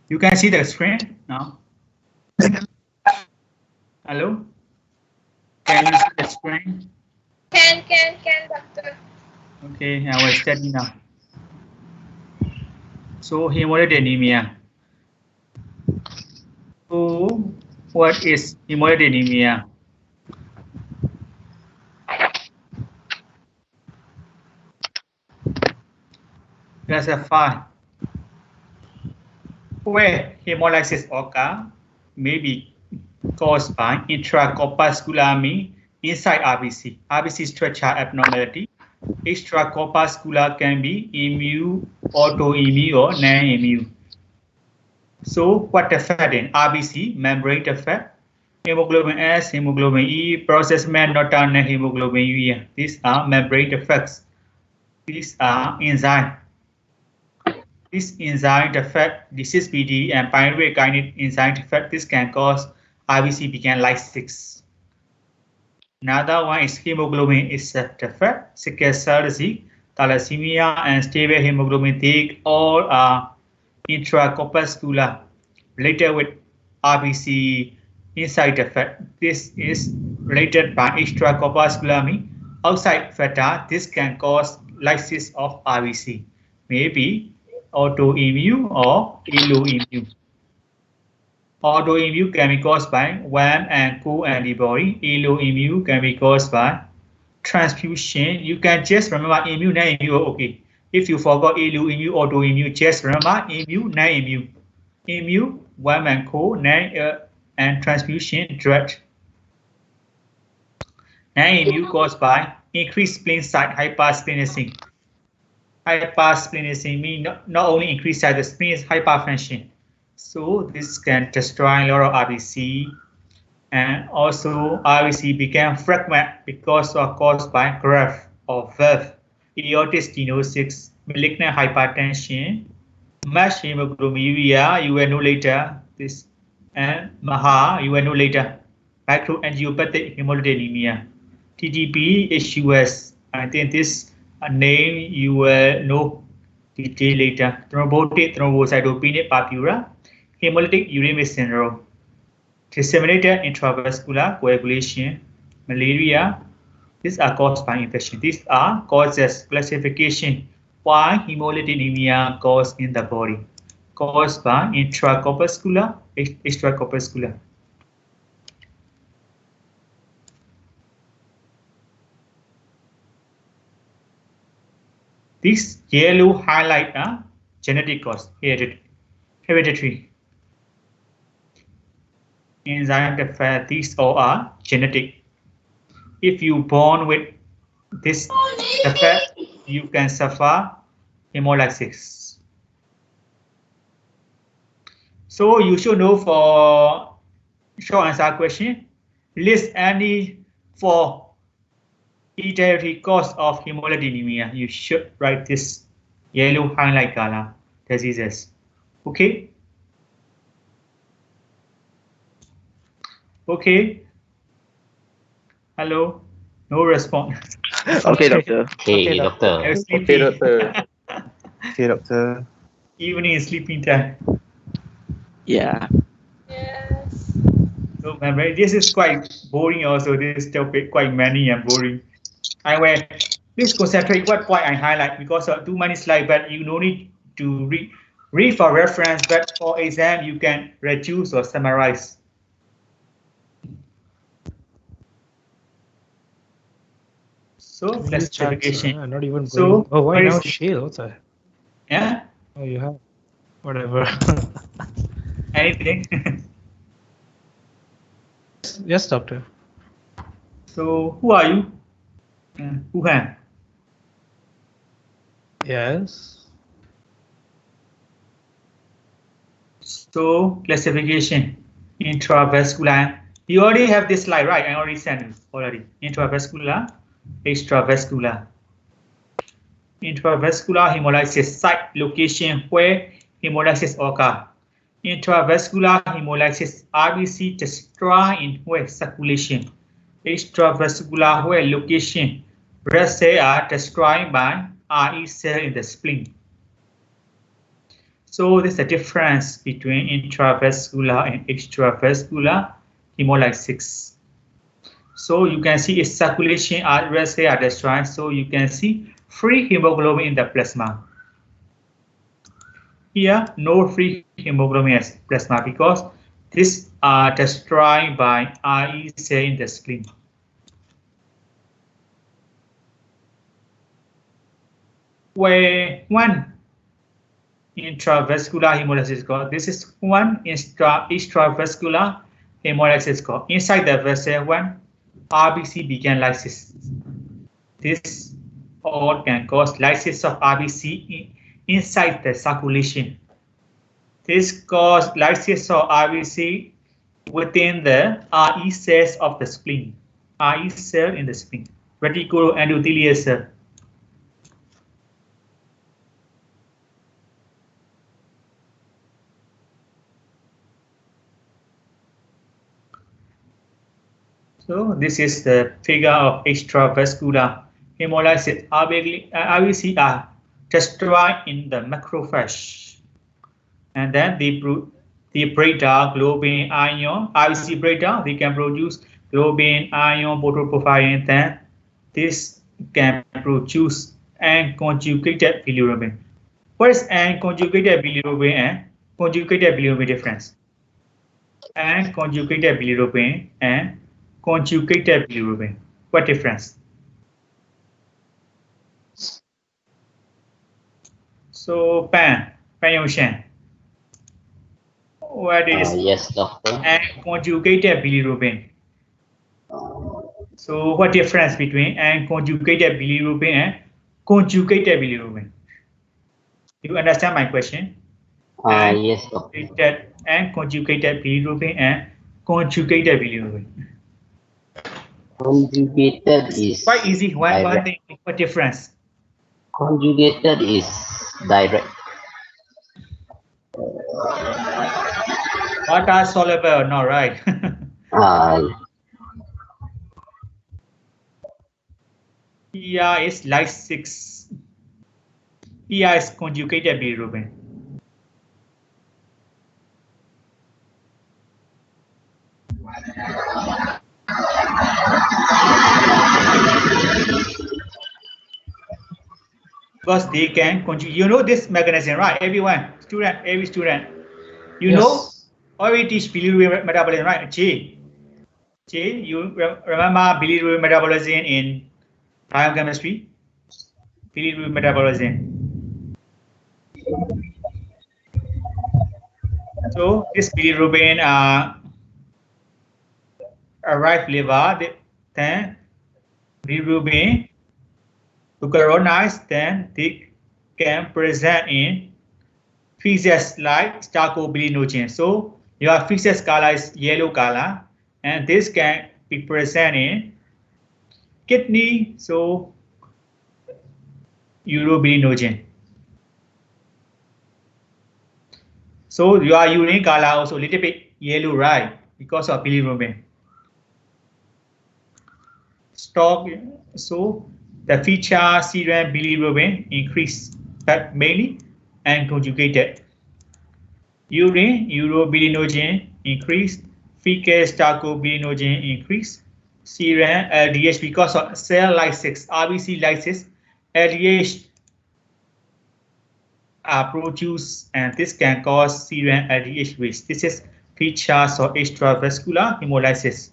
You can see the screen now. Hello? Can you see the screen? Can, doctor. Okay, I will study now. So hemolytic anemia. So what is hemolytic anemia? Classify where hemolysis occurs may be caused by intracorpuscular means inside RBC. RBC structure abnormality. Extracorpuscular can be immune, autoimmune, or non-immune. So what defect in RBC? Membrane defect. Hemoglobin S, hemoglobin E, processment not done hemoglobin U. These are membrane defects. These are enzyme. This enzyme defect, disease PD and pyruvate kinase enzyme defect, this can cause RBC become lysis. Another one is hemoglobin is a defect, sickle cell disease, thalassemia, and stable hemoglobin. They all are intracorpuscular related with RBC inside defect. This is related by extracorpuscular means outside factor. This can cause lysis of RBC. Maybe autoimmune or alloimmune. Autoimmune can be caused by warm and cool antibody. Alloimmune can be caused by transfusion. You can just remember immune, non-immune, okay. If you forgot alloimmune, autoimmune, just remember immune, non-immune. Immune, warm and cold, and transfusion, direct. Non-immune caused by increased spleen size, hypersplenism. Hypersplenism means not only increase size, the spleen is hyperfunction. So this can destroy a lot of RBC, and also RBC became fragment because of caused by graft or valve, aortic stenosis, malignant hypertension, MASH hemoglobinuria, you will know later this, and MAHA, you will know later, microangiopathic hemolytic anemia, TTP, HUS. I think this name you will know detail later. Thrombotic thrombocytopenic purpura, hemolytic uremic syndrome, disseminated intravascular coagulation, malaria. These are caused by infection. These are causes. Classification. Why hemolytic anemia caused in the body? Caused by intracorpuscular, extracorpuscular. This yellow highlight are genetic cause, hereditary. Enzyme defect, these all are genetic. If you born with this defect, you can suffer hemolysis. So you should know for short answer question, list any 4 hereditary cause of hemolytic anemia. You should write this yellow highlight color diseases. Okay. Okay. Hello. No response. Okay, doctor. Hey, doctor. Okay, doctor. Okay, doctor. Evening sleeping time. Yeah. Yes. So this is quite boring also. This topic quite many and boring. I will please concentrate what point I highlight because of too many slides, but you no need to read for reference, but for exam you can reduce or summarize. So classification. Not even so going. Oh, why now is, shale? What's that? Yeah. Oh, you have whatever. Anything. Yes, doctor. So who are you? Who have? Yes. So classification, intravascular. You already have this slide, right? I already sent you already. Intravascular, extravascular. Intravascular hemolysis site location where hemolysis occur. Intravascular hemolysis RBC destroy in where circulation. Extravascular where location red cells are destroyed by RE cell in the spleen. So there's a difference between intravascular and extravascular hemolysis. So you can see its circulation address here are destroyed. So you can see free hemoglobin in the plasma. Here, no free hemoglobin in plasma because these are destroyed by RE cell in the spleen. Where one intravascular hemolysis called, this is one extravascular hemolysis called. Inside the vessel, one RBC began lysis. This all can cause lysis of RBC inside the circulation. This causes lysis of RBC within the RE cells of the spleen. RE cell in the spleen. Reticuloendothelial cell. So this is the figure of extravascular hemolysis. RBC are destroyed in the macrophage, and then they break down globin ion. RBC breakdown, they can produce globin ion protoporphyrin. Then this can produce unconjugated bilirubin. What is unconjugated bilirubin and conjugated bilirubin difference? Unconjugated bilirubin and conjugated bilirubin. What difference? So Pan Yongxian, what is Yes, doctor. unconjugated bilirubin? So what difference between unconjugated bilirubin and conjugated bilirubin? You understand my question? Yes, doctor. Unconjugated bilirubin and conjugated bilirubin. Conjugated is Quite easy. One direct. thing. What difference? Conjugated is direct. Water soluble? No, right? Here is lysis. Here is conjugated bilirubin. Because they can conjugate. You know this mechanism, right? Everyone, every student. You know, already teach bilirubin metabolism, right? Chi, you remember bilirubin metabolism in biochemistry? Bilirubin metabolism. So this bilirubin arrive liver, then bilirubin glucuronide, then they can present in feces like starcobilinogen. So your feces color is yellow color, and this can be present in kidney, so urobilinogen. So your urine color also a little bit yellow, right? Because of bilirubin. So the feature serum bilirubin increase, but mainly unconjugated. Urine urobilinogen increased, fecal starcobilinogen increased, serum LDH because of cell lysis, RBC lysis, LDH are produced, and this can cause serum LDH waste. This is features of extravascular hemolysis.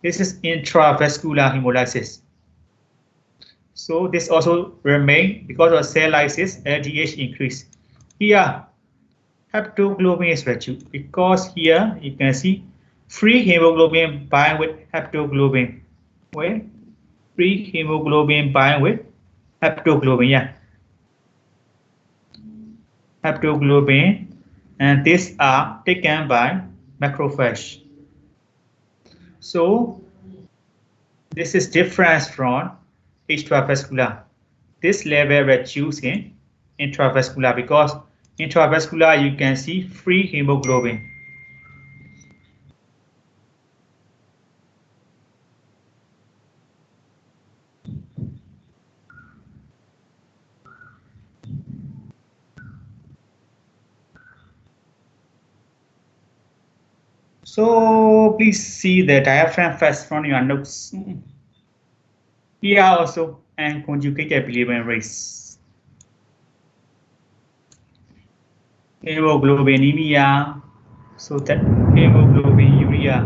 This is intravascular hemolysis. So this also remain because of cell lysis, LDH increase. Here, haptoglobin is reduced because here you can see free hemoglobin bind with haptoglobin. Where free hemoglobin bind with haptoglobin, yeah. Haptoglobin, and these are taken by macrophage. So this is different from extravascular. This level reduced in intravascular because intravascular you can see free hemoglobin. So please see the diaphragm first from your notes. Here also and conjugated bilirubin rates. Hemoglobinemia, so that hemoglobinuria.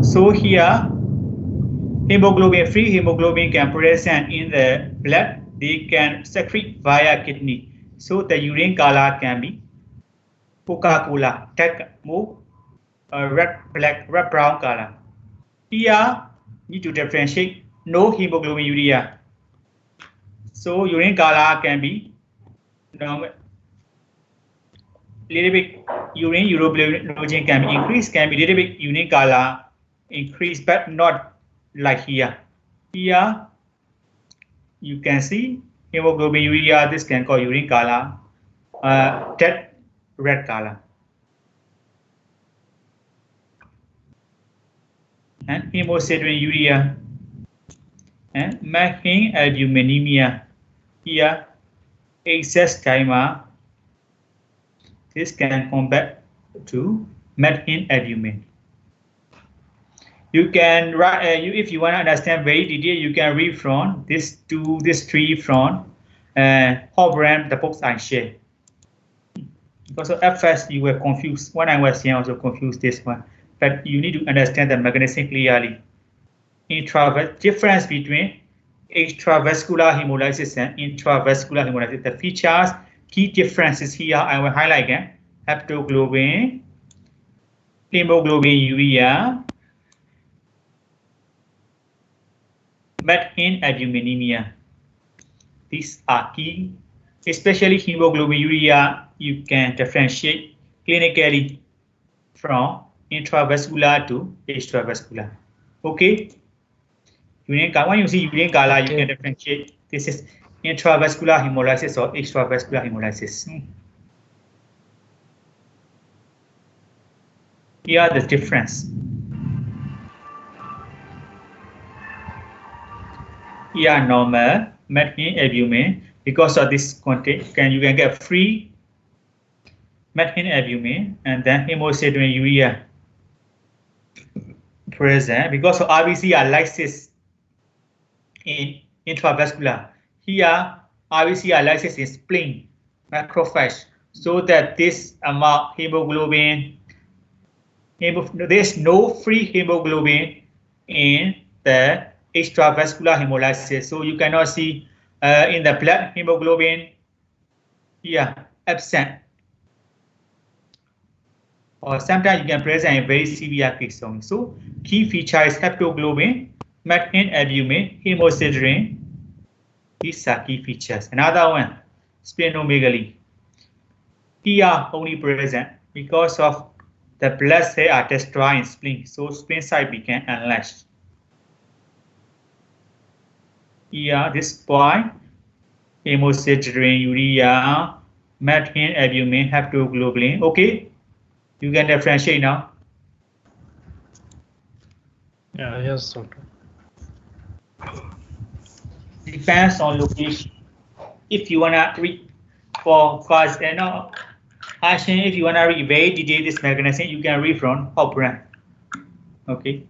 So here, free hemoglobin can present in the blood. They can secrete via kidney. So the urine color can be Coca-Cola, more red, black, red brown color. Here, need to differentiate no hemoglobinuria. So urine color can be little bit urine urobilinogen can be increased, can be little bit urine color increased, but not like here. Here you can see hemoglobinuria. This can call urine color, that red color. And hemosideruria and albuminemia. Here excess dimer. This can come back to albumin. You can write if you want to understand very detail. You can read from this to this three from Hobran, the books I share. Because at first you were confused. When I was here, I also confused this one. But you need to understand the mechanism clearly. Difference between extravascular hemolysis and intravascular hemolysis. The features, key differences here I will highlight again. Haptoglobin, hemoglobinuria, albuminemia. These are key. Especially hemoglobinuria, you can differentiate clinically from intravascular to extravascular. Okay? When you see urine color, you can differentiate. This is intravascular hemolysis or extravascular hemolysis. Here the difference. Here normal, albumin. Because of this content, you can get free albumin and then hemosideruria present. Because of RBC are lysis in intravascular. Here RBC are lysis in spleen, macrophage, so that this amount hemoglobin, there's no free hemoglobin in the extravascular hemolysis. So you cannot see in the blood hemoglobin here absent. Or sometimes you can present a very severe case only. So key feature is haptoglobin, albumin, hemosiderin. These are key features. Another one, splenomegaly. Here only present because of the blood cells are destroyed in spleen, so spleen side became enlarged. Here, this point, hemosideruria, albumin, haptoglobin. Okay, you can differentiate now. Yeah, yes, doctor. Depends on location. If you wanna read for class, actually, if you wanna read very detailed this mechanism, you can read from Hopran. Okay.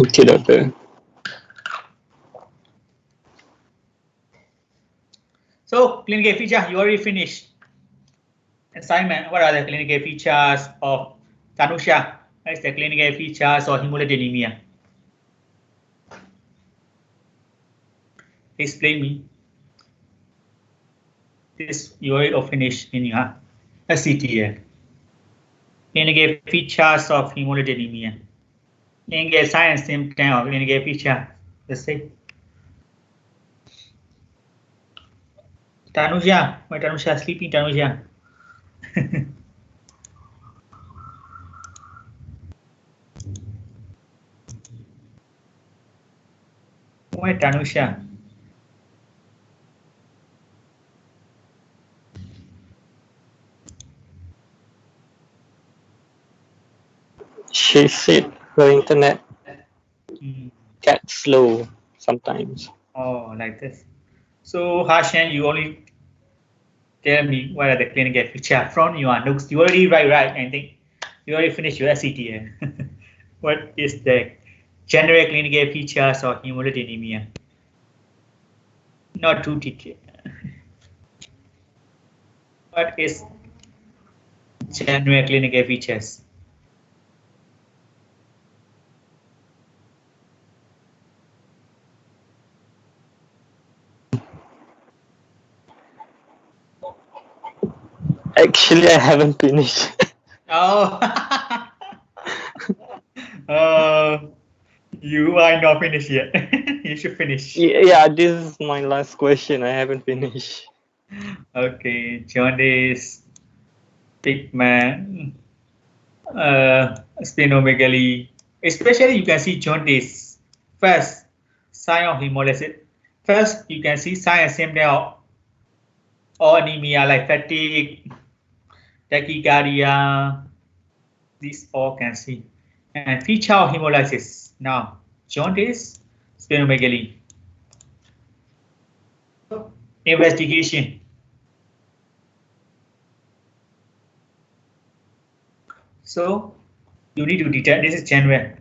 Okay, doctor. So clinical feature, you already finished. Assignment. What are the clinical features of Tanusha? What is the clinical features of hemolytic anemia? Explain me. This you already finished in your SCTA. Clinical features of hemolytic anemia. Clinical sign and symptom of clinical feature. Let's say. Tanusha, why Tanusha sleeping? Tanusha. Why Tanusha? She said her internet gets slow sometimes. Oh, like this. So Hashan, you only Tell me what are the clinical features from your notes. You already write, right? I think you already finished your SCT. What is the general clinical features of hemolytic anemia? Not too detailed. What is general clinical features? Actually, I haven't finished. Oh, you are not finished yet. You should finish. Yeah, this is my last question. I haven't finished. Okay, jaundice, pigment, splenomegaly. Especially, you can see jaundice. First, sign of hemolysis. First, you can see sign and symptom of anemia like fatigue, tachycardia. These all can see. And feature of hemolysis. Now, jaundice, splenomegaly. Investigation. So you need to detect, this is general.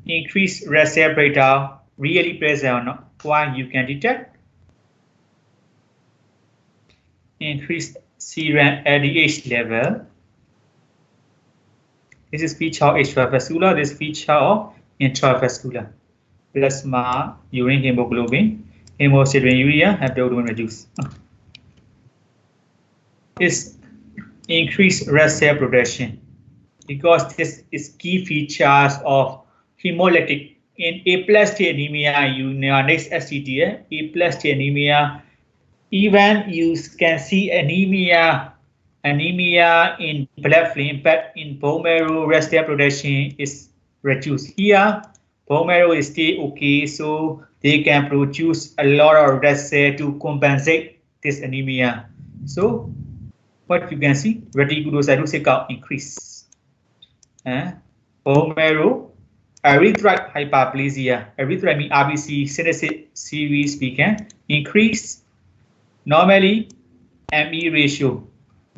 Increased red cell breakdown, really present or not. Why you can detect? Increased serum LDH level. This is feature of extravascular, this feature of intravascular. Plasma, urine hemoglobin, hemosideruria, abdomen reduce. Is increased red cell production, because this is key features of hemolytic in A+ T anemia. You next SCT, A+ T anemia. Even you can see anemia in blood film, but in bone marrow red cell production is reduced. Here, bone marrow is still okay, so they can produce a lot of red cell to compensate this anemia. So what you can see, reticulocytosis count increase. Bone marrow, erythroid hyperplasia. Erythroid means RBC synthesis series we can increase. Normally, ME ratio,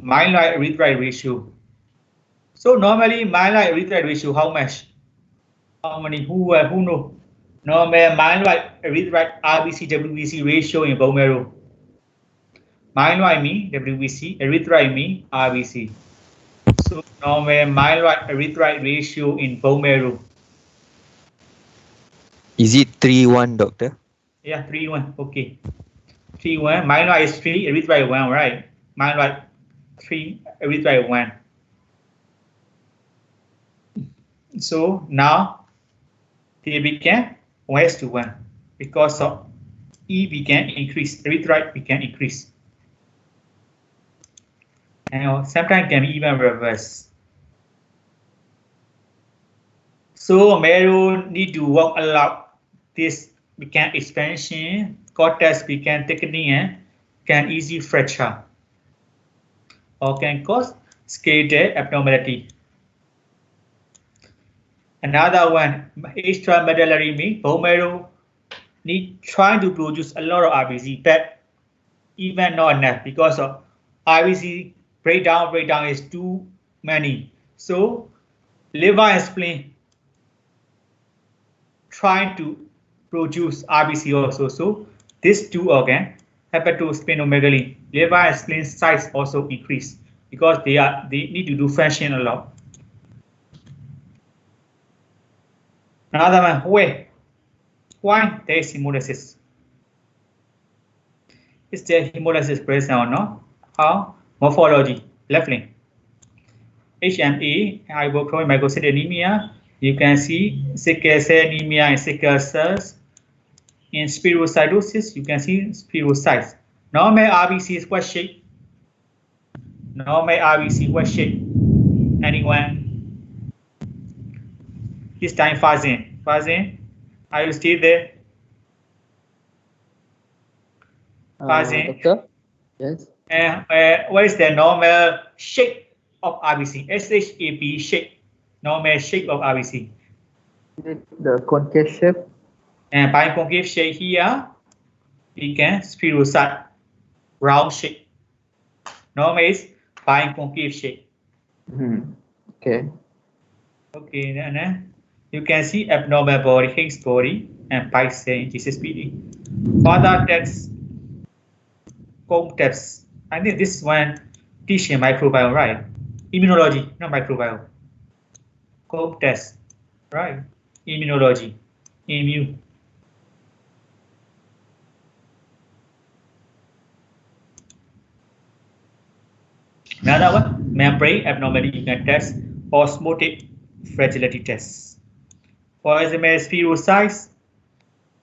myeloid erythroid ratio. So normally myeloid erythroid ratio how much? How many? Who know? Normal myeloid erythroid RBC WBC ratio in bone marrow. Myeloid means WBC, erythroid means RBC. So normal myeloid erythroid ratio in bone marrow. Is it 3-1, doctor? Yeah, 3-1. Okay. 3-1. Myeloid is 3, erythroid 1, right? Myeloid 3, erythroid 1. So now they became 1:1 because of E we can increase, erythroid we can increase. And sometimes can even reverse. So marrow need to work a lot. This become expansion, cortex become thickening, can easy fracture, or can cause skeletal abnormality. Another one, extramedullary means bone marrow need trying to produce a lot of RBC, but even not enough because of RBC breakdown is too many. So liver and spleen trying to produce RBC also. So these two organs, hepatosplenomegaly, liver and spleen size also increase because they need to do function a lot. Another one, why there is hemolysis? Is there hemolysis present or not? How? Morphology, left link. HMA, hypochronic microcytic anemia. You can see sickle cell anemia and sickle cells. In spherocytosis, you can see spherocytes. Normal RBC is what shape? Normal RBC, what shape? Anyone? This time Fazin. Fazin, are you still there? Fazin? Doctor? Yes. What is the normal shape of RBC? SHAP shape. Normal shape of RBC. The concave shape. And by concave shape here, we can spherocyte, round shape. Normal is biconcave shape. Okay. Okay, then you can see abnormal body, Higgs body, and pi cell in GCSPD. Further tests, comb tests. I think this one teaching microbiome, right? Immunology, not microbiome. Comb test, right? Immunology, immune. Another one, membrane abnormality you can test, osmotic fragility test. For example, spherocytes,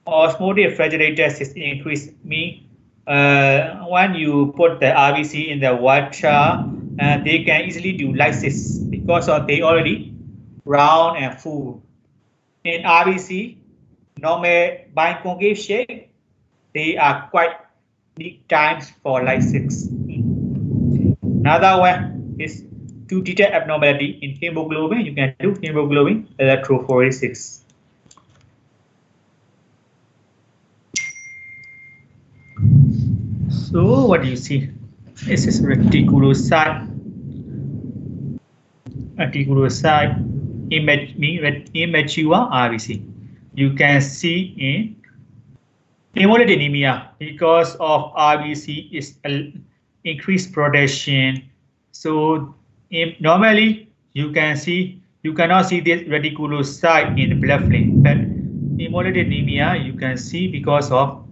osmotic fragility test is increased. When you put the RBC in the water, they can easily do lysis because of they already round and full. In RBC, normal biconcave shape, they are quite need times for lysis. Another one is to detect abnormality in hemoglobin. You can do hemoglobin electrophoresis. So what do you see? This is reticulocyte. Reticulocyte immature RBC. You can see in hemolytic anemia because of RBC is increased production. So normally you cannot see this reticulocyte in blood film, but hemolytic anemia you can see because of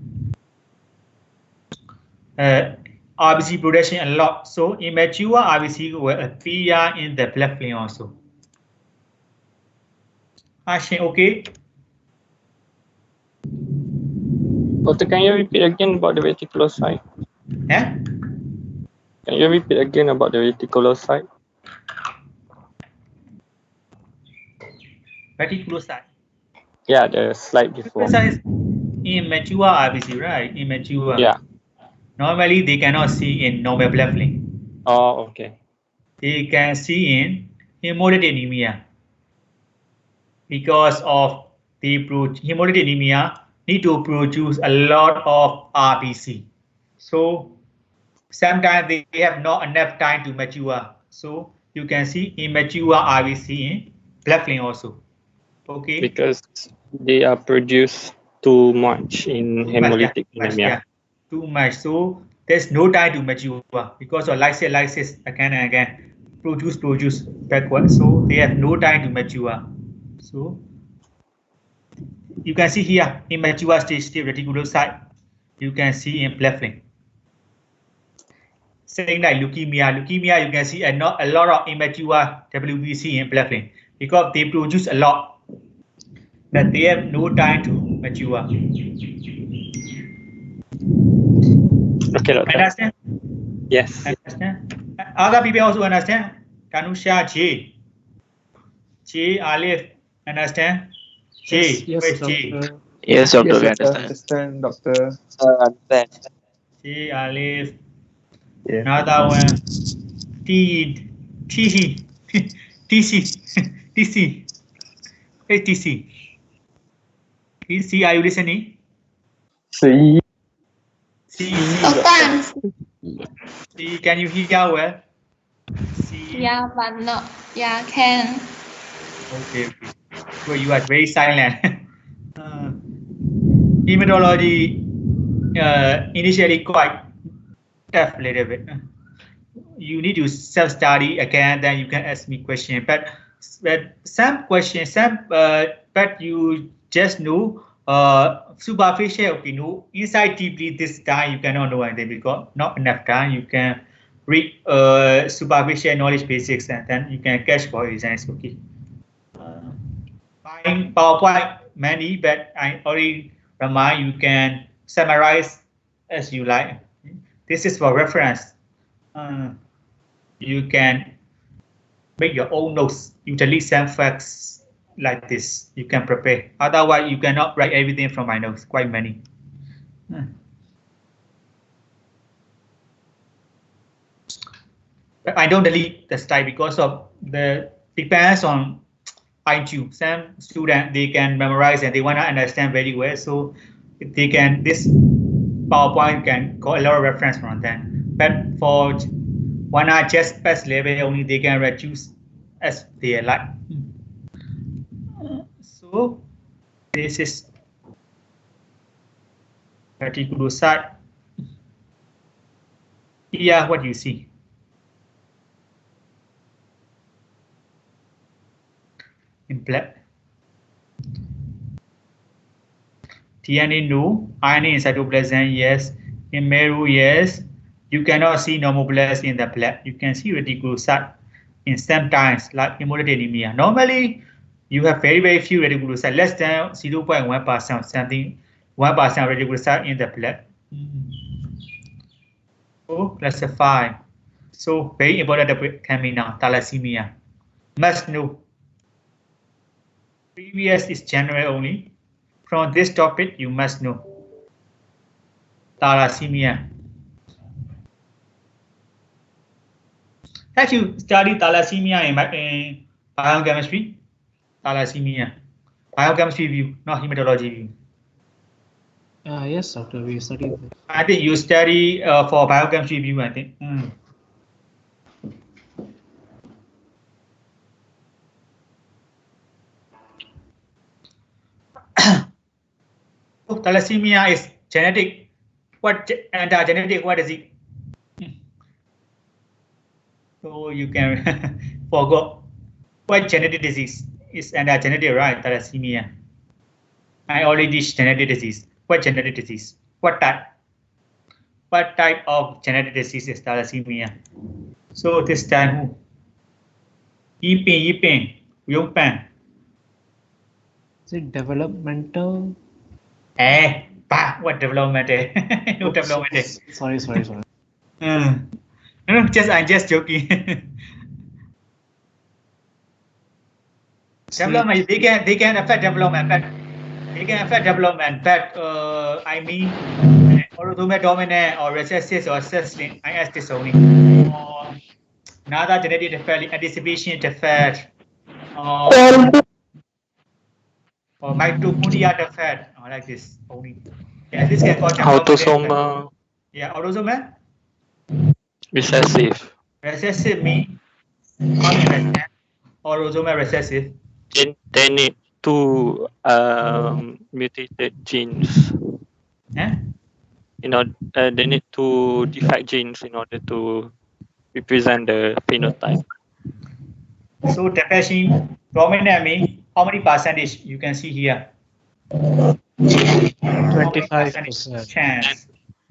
RBC production a lot. So immature RBC will appear in the blood film also. Ashin, okay? Doctor, can you repeat again about the reticulocyte? Yeah? Can you repeat again about the reticulocyte? Reticulocyte. Yeah, the slide before. Reticulocyte is immature RBC, right? Immature. Yeah. Normally they cannot see in normal blood film. Oh, okay. They can see in hemolytic anemia because of the hemolytic anemia need to produce a lot of RBC. So sometimes they have not enough time to mature. So you can see immature RBC in blood film also. Okay. Because they are produced too much in hemolytic anemia. Yeah, too much. So there's no time to mature because of lysis again and again, produce backward. So they have no time to mature. So you can see here immature stage reticulocyte. You can see in blood film. Saying like leukemia, you can see a lot of immature WBC in blood film because they produce a lot, but they have no time to mature. Okay, doctor. Understand? Yes. Understand? Other people also understand. Tanusha J. Alif, understand? J. Yes, Where's doctor. J? Yes, doctor, Yes, we doctor. understand. Understand, doctor. Understand. J. Alif. Yeah. Another one. T. TC. Hey, TC. TC, are you listening? See. C. Doctor. C. Can you hear well? C. Yeah, but no. Yeah, can. Okay. Well, you are very silent. Hematology initially quite tough a little bit. You need to self-study again, then you can ask me questions. But some questions, but you just know superficial. Okay, no, inside deeply this time you cannot know anything because not enough time. You can read superficial knowledge basics and then you can catch for exams. Okay. Buying PowerPoint many, but I already remind you can summarize as you like. This is for reference. You can make your own notes. Usually some facts like this you can prepare. Otherwise, you cannot write everything from my notes. Quite many. But I don't delete the slide because of the depends on IQ. Some students they can memorize and they want to understand very well. So they can this PowerPoint can call a lot of reference from them. But for One are just pass level only, they can reduce as they like. So this is reticulocyte. Here, what you see? In black. DNA no, RNA in cytoplasm yes, in marrow yes. You cannot see normoblasts in the blood. You can see reticulocyte in sometimes like hemolytic anemia. Normally, you have very few reticulocytes, less than 0.1%, something 1% reticulocyte in the blood. So classify. So very important topic coming now, thalassemia. Must know. Previous is general only. From this topic, you must know thalassemia. Have you studied thalassemia in biochemistry? Thalassemia. Biochemistry view, not hematology view. Yes, doctor, we studied this. I think you study for biochemistry view, I think. Thalassemia is genetic. What genetic? What is it? So you can forget what genetic disease is genetic, right? Thalassemia. I already did genetic disease. What genetic disease? What type? What type of genetic disease is thalassemia? So this time, Yiping, Yongpan. Is it developmental? What development? No Oops, development. Sorry. No, I'm just joking. Development, they can affect development, but I mean autosomal dominant or recessive or sustained IS disowning or another genetic defect, anticipation defect or mitochondria defect or like this only. Yeah, this can cause development. Autosomal Yeah, autosomal recessive. recessive mean how do you understand? Autosomal recessive. They need two mutated genes. They need two defect genes in order to represent the phenotype. So depression dominant mean how many percentage you can see here? 25%. Chance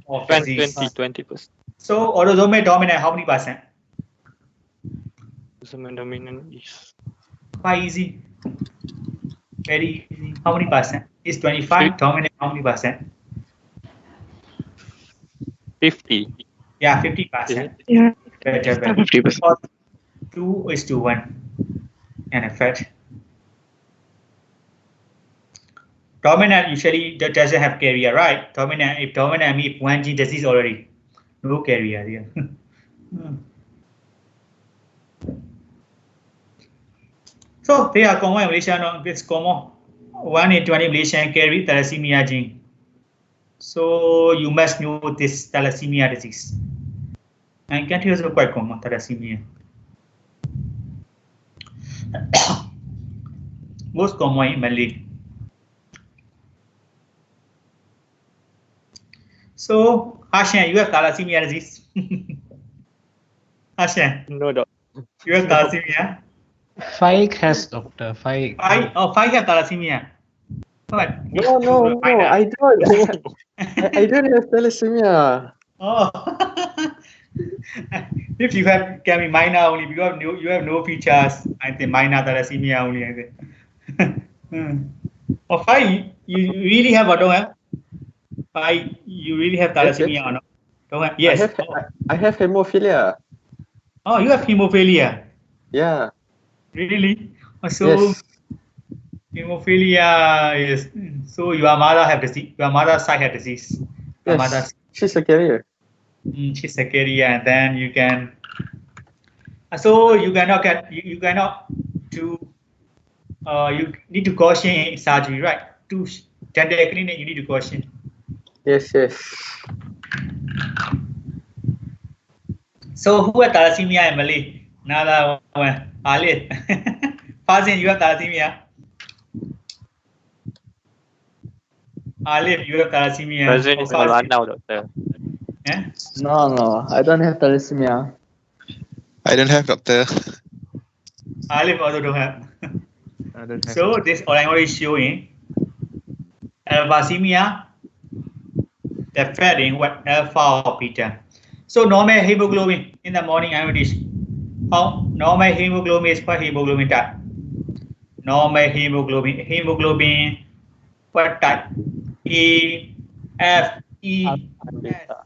of disease. 20%. So autosomal dominant how many percent? Autosomal dominant is Quite easy. Very easy. How many percent? Is 25 dominant how many percent? 50. Yeah, 50%. Yeah, Better. 50%. 2:1 and effect. Dominant usually doesn't have carrier, right? Dominant, if dominant means one gene disease already, no carrier here. So they are common relation on this common 1 in 20 relation carry thalassemia gene. So you must know this thalassemia disease. And can also quite common thalassemia. Most common in Malay. So, Hashan, you have thalassemia disease? Hashan? No, doctor. You have thalassemia? Faik has, doctor. Faik. Faik have thalassemia. What? No, I don't. I don't have thalassemia. Oh. If you have can be minor only, you have no features. I think minor thalassemia only. I think. Faik, you really have or don't have? Faik, you really have thalassemia or not? Don't have? Yes. I have hemophilia. Oh, you have hemophilia. Yeah. Really? So Yes. hemophilia is so your mother have disease. Your mother's side have disease. Your Yes. She's a carrier. She's a carrier, and then you can. So you cannot get. You cannot do. You need to caution surgery, right? To gender clinic, you need to caution. Yes. So who has thalassemia in Malay? Another one. Alif. Fazin, you have thalassemia. Alif, you have thalassemia. Present Oh, is all Fazin. now, doctor. Eh? No, I don't have thalassemia. I don't have, doctor. Alif also don't have. I don't have. So this all I'm already showing. Alphasemia, the fat in what alpha or beta. So normal hemoglobin in the morning I will teach. How normal hemoglobin is what hemoglobin type? Normal hemoglobin what type? A, F, E, Alpha and S, beta.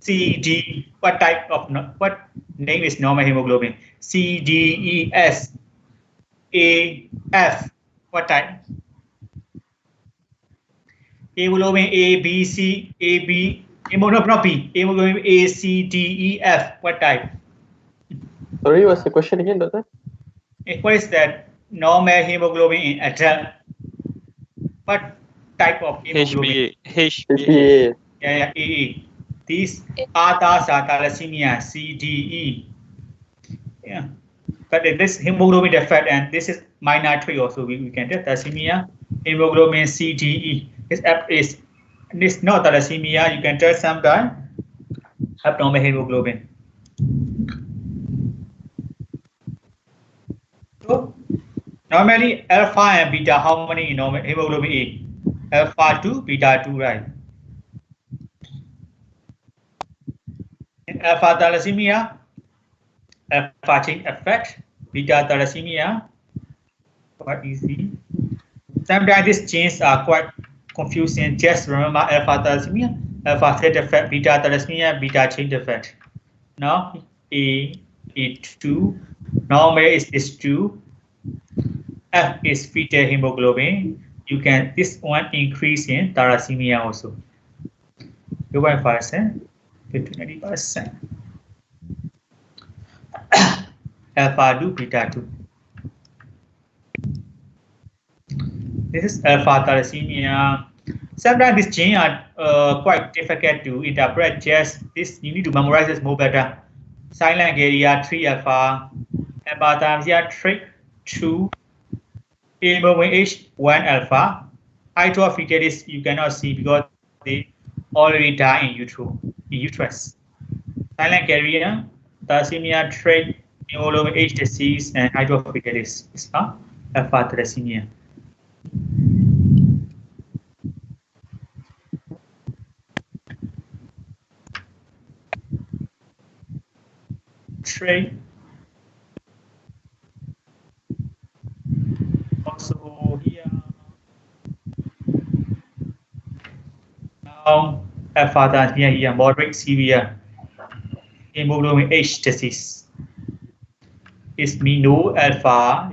C, D. What type of what name is normal hemoglobin? C, D, E, S, A, F. What type? Hemoglobin A, B, C, A, B. Not B. Hemoglobin A, C, D, E, F. What type? Sorry, what's the question again, doctor? What is that? Normal hemoglobin in adult. What type of hemoglobin? HbA. HbA. Yeah, AA. These others are thalassemia, C, D, E. Yeah. But this hemoglobin defect, and this is minor 3 also, we can tell thalassemia, hemoglobin C, D, E. This not thalassemia, you can tell sometimes abnormal hemoglobin. So normally alpha and beta, how many in normal hemoglobin A? Alpha 2, beta 2, right? In alpha thalassemia, alpha chain effect, beta thalassemia, quite easy. Sometimes these chains are quite confusing. Just remember alpha thalassemia, alpha theta effect, beta thalassemia, beta chain effect. Now A2, normal is this 2, F is fetal hemoglobin. You can this one increase in thalassemia also. 2.5%, 50-90%. Alpha 2, beta 2. This is alpha thalassemia. Sometimes these genes are quite difficult to interpret. Just this, you need to memorize this more better. Silent area 3 alpha, hepathamia trait 2, hemoglobin H 1 alpha. Hydrophilitis you cannot see because they already die in uterus. Silent carrier, thalassemia trait, hemoglobin H disease, and hydrophilitis is alpha thalassemia. Trait. Also here. Now alpha thalassemia here, moderate severe hemoglobin H disease. It's mean no alpha.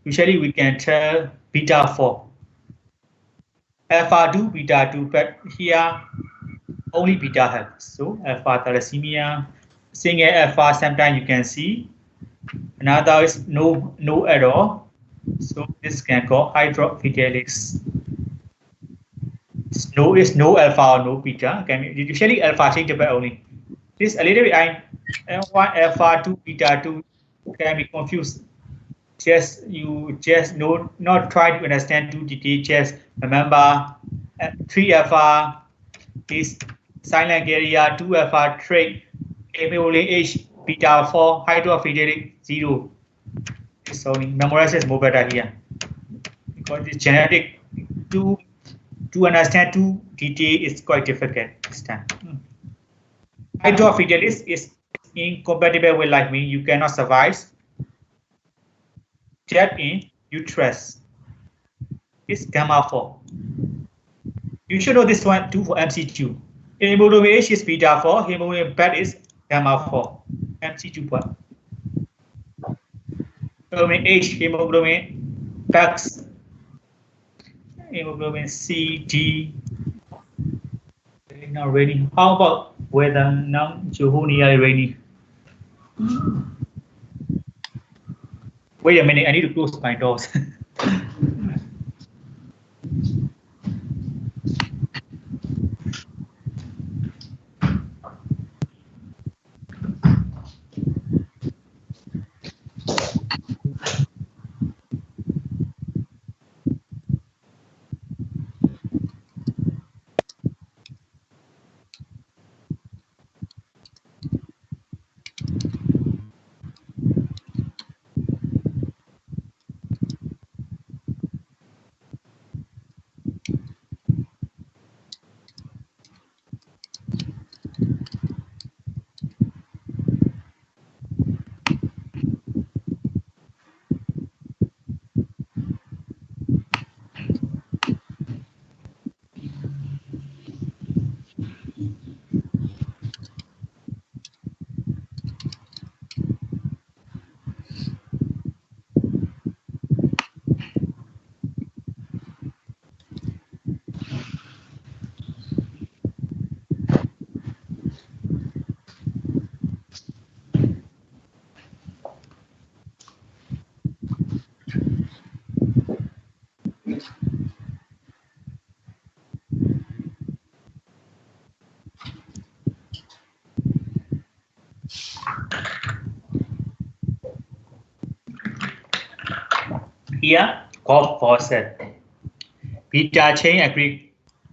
Usually we can tell beta 4. Alpha 2, beta 2, but here only beta helps. So alpha thalassemia, single alpha sometimes you can see. Another is no at all. So this can call hydrophilitis. It's no alpha or no beta. Usually alpha change but only. This a little bit alpha 2, beta 2 can be confused. You just not try to understand too detailed. Just remember 3 alpha is silent area, 2 alpha trait, hemoglobin H, beta 4, hydrophilitic 0. So memorize is more better here because it's genetic. To understand too detail is quite difficult this time. Hydrophilitis is incompatible with like me. You cannot survive. Death in uterus. It's gamma 4. You should know this one too for MCQ. Hemoglobin H is beta 4, hemoglobin PET is gamma 4. MCQ part. Hemoglobin H, hemoglobin PEX, hemoglobin C, D. Now raining. How about weather now? Jehonia raining. Wait a minute, I need to close my doors. Here, cough faucet. Beta chain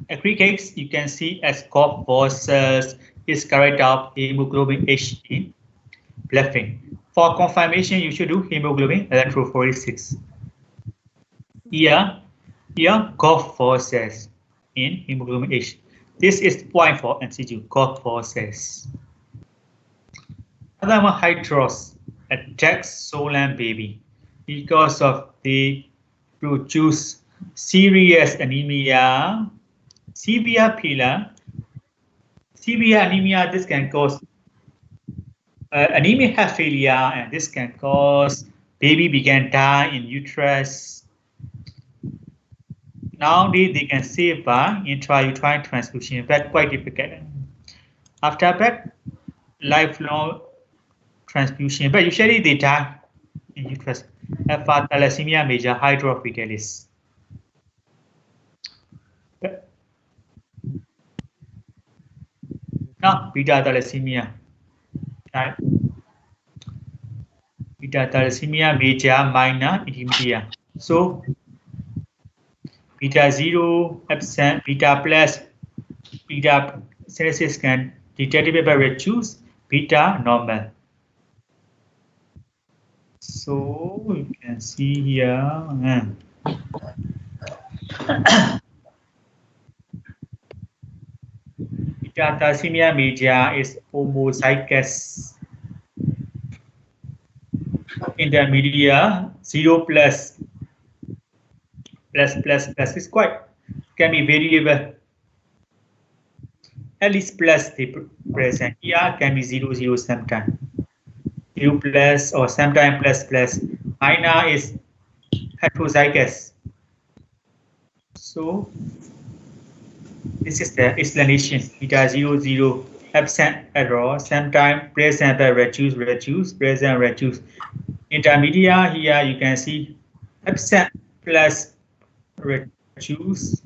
aggregates you can see as cough faucets is correct of hemoglobin H in blood film. For confirmation, you should do hemoglobin electrophoresis. Here, cough faucets in hemoglobin H. This is point for MCQ, cough faucets. Other one, hydros attacks swollen baby because of they produce serious anemia, severe anemia. This can cause anemia heart failure, and this can cause baby begin die in uterus. Nowadays they can save by intrauterine transfusion, but quite difficult. After that, lifelong transfusion, but usually they die in uterus. Alpha thalassemia major hydrofidelis. Now, beta thalassemia. Beta thalassemia major, minor, intermediate. So, beta 0 absent, beta plus, beta synthesis can detectable by reduce, beta normal. So you can see here. Beta thalassemia major is homozygous. Intermediate 0 plus is quite can be variable. At least plus they present. Here can be 0 sometimes. 0 plus or sometimes plus. Minor is heterozygous. So this is the explanation. Beta 0 absent error. Sometimes present but reduce, present reduce. Intermediate here you can see absent plus reduce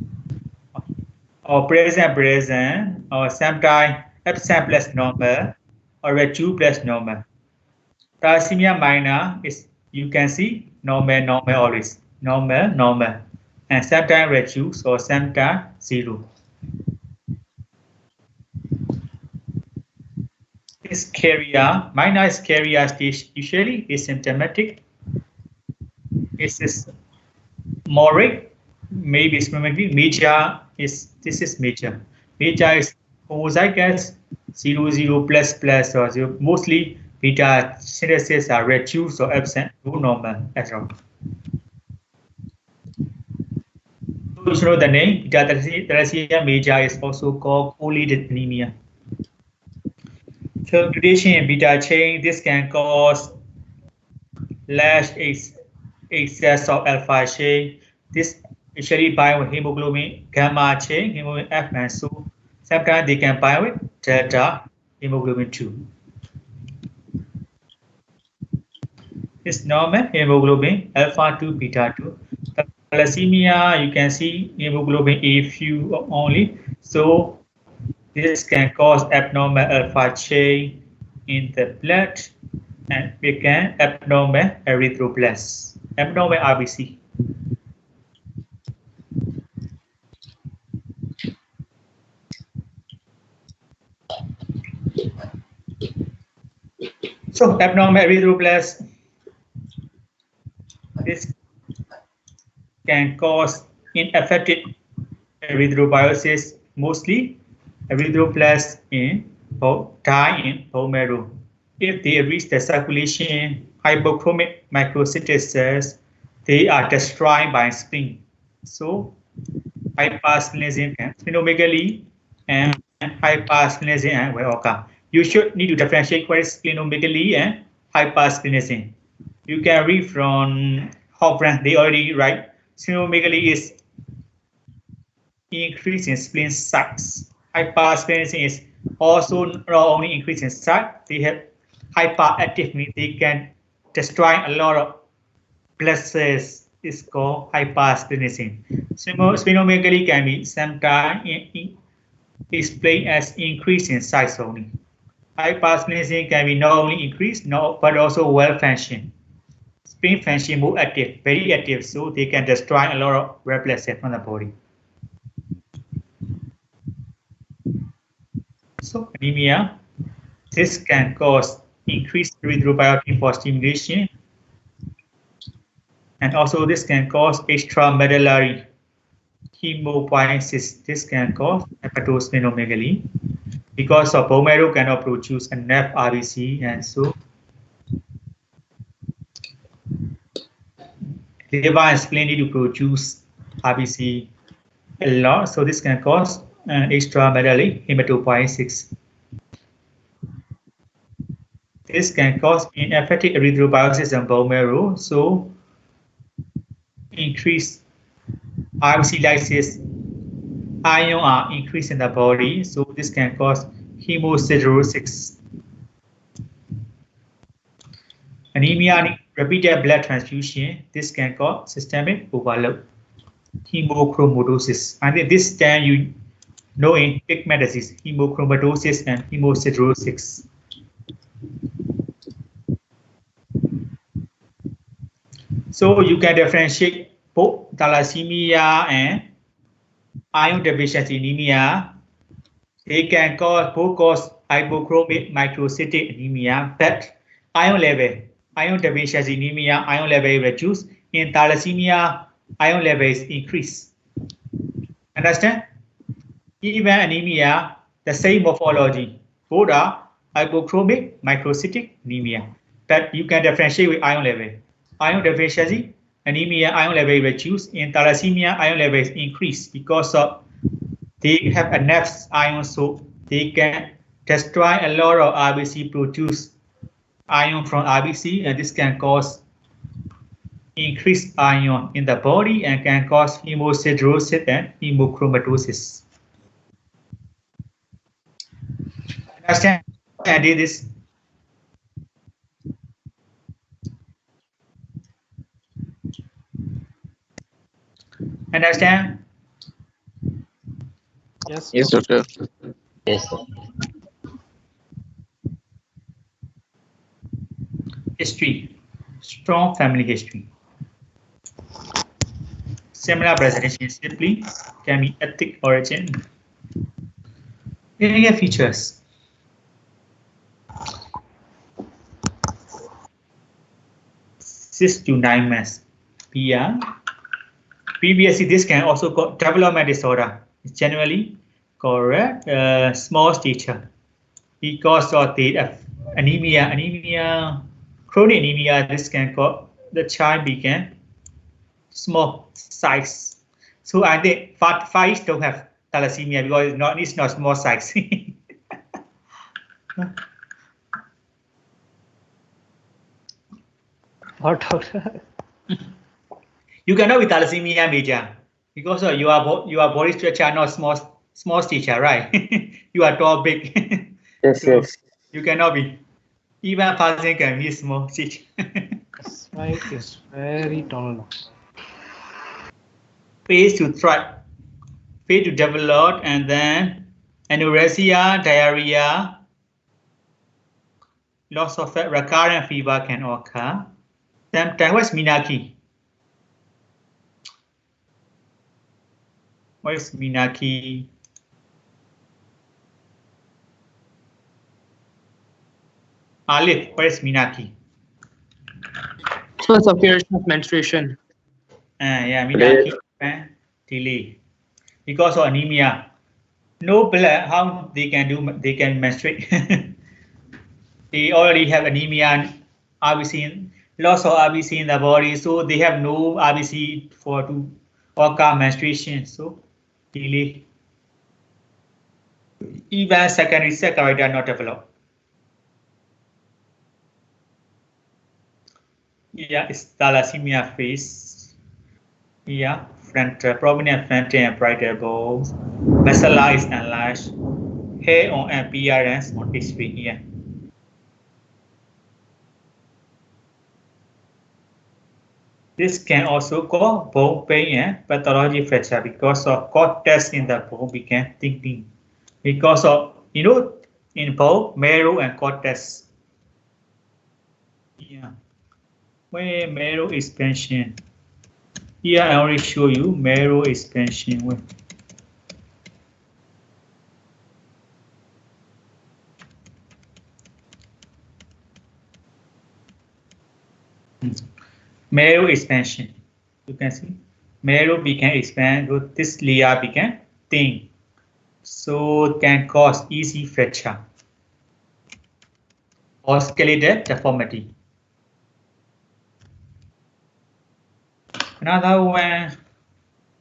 or present or sometimes absent plus normal or reduce plus normal. Thalassemia minor is you can see normal always normal and sometimes reduce or sometimes 0. This carrier, minor is carrier stage, usually asymptomatic. This is moderate, maybe symptomatic. Major is major. Major is homozygous 0 plus or 0. Mostly beta synthesis are reduced or absent, no normal at all. So you should know the name. Beta thalassemia major is also called collated anemia. So mutation in beta chain, this can cause large excess of alpha chain. This usually bind with hemoglobin gamma chain, hemoglobin F, and so sometimes they can bind with delta hemoglobin 2. This normal hemoglobin alpha 2 beta 2. Thalassemia, you can see hemoglobin A few only. So this can cause abnormal alpha chain in the blood and become abnormal erythroblast, abnormal RBC. So abnormal erythroblast, this can cause ineffective erythrobiosis, mostly erythroblast die in bone marrow. If they reach the circulation hypochromic microcytic cells, they are destroyed by spleen. So hypersplenism, splenomegaly and hypersplenism will occur. You should need to differentiate what is splenomegaly and hypersplenism. You can read from Hofbrand, they already write splenomegaly is increase in spleen size. Hypersplenism is also not only increase in size, they have hyperactive, means they can destroy a lot of blood cells. It's called hypersplenism. Splenomegaly can be sometimes explained as increase in size only. Hypersplenism can be not only increased, but also well functioned. brain function more active, very active, so they can destroy a lot of red blood cells from the body. So anemia, this can cause increased erythropoietin for stimulation, and also this can cause extramedullary hemopoiesis. This can cause hepatosplenomegaly because of bone marrow cannot produce enough RBC, and so liver is spleen to produce RBC a lot, so this can cause extramedullary hematopoiesis. This can cause ineffective erythrobiosis and bone marrow, so increased RBC lysis iron are increased in the body, so this can cause hemosiderosis. Anemia, repeated blood transfusion, this can cause systemic overload, hemochromatosis. And this time you know in pigment disease, hemochromatosis and hemosiderosis. So you can differentiate both thalassemia and iron deficiency anemia. They can both cause hypochromic microcytic anemia, but iron deficiency anemia, iron level reduced. In thalassemia, iron level is increased. Understand? Even anemia, the same morphology. Both are hypochromic microcytic anemia, but you can differentiate with iron level. Iron deficiency anemia, iron level reduced. In thalassemia, iron level is increased because of they have enough iron, so they can destroy a lot of RBC, produce iron from RBC, and this can cause increased iron in the body and can cause hemosiderosis and hemochromatosis. Understand this? Understand? Yes. Yes, doctor. Yes, doctor. History. Strong family history. Similar presentation simply can be ethnic origin. Area features. 6 to 9 months. PR. Previously, this can also cause development disorder. It's generally correct. Small stature because of the anemia, chronic anemia. This can cause the child become small size. So I think five don't have thalassemia because it's not small size. What, doctor? You cannot be thalassemia major because your body structure are not small stature, right? You are tall, big. Yes, So yes. you cannot be. Even person can be small stature. Spike is very tall. Phase to thrive, phase to develop, and then anorexia, diarrhea, loss of fat, recurrent fever can occur. Sometimes what's Minaki? What is Minaki? Alif, what is Minaki? First appearance of menstruation. Yeah, Minaki delay because of anemia. No blood, how they can menstruate? They already have anemia, RBC, loss of RBC in the body, so they have no RBC to occur menstruation, so delay. Even secondary saccharide are not developed. Yeah, it's thalassemia phase. Yeah, prominent frontal and parietal bone. Masala is enlarged. Hair on appearance on X-ray here. This can also cause bone pain and pathology fracture because of cortex in the bone became thinning. Because of, in bone, marrow and cortex. Yeah. Where marrow expansion. Here I already show you marrow expansion. Marrow expansion. You can see marrow became expand. So this layer became thin. So it can cause easy fracture or skeletal deformity. Another one,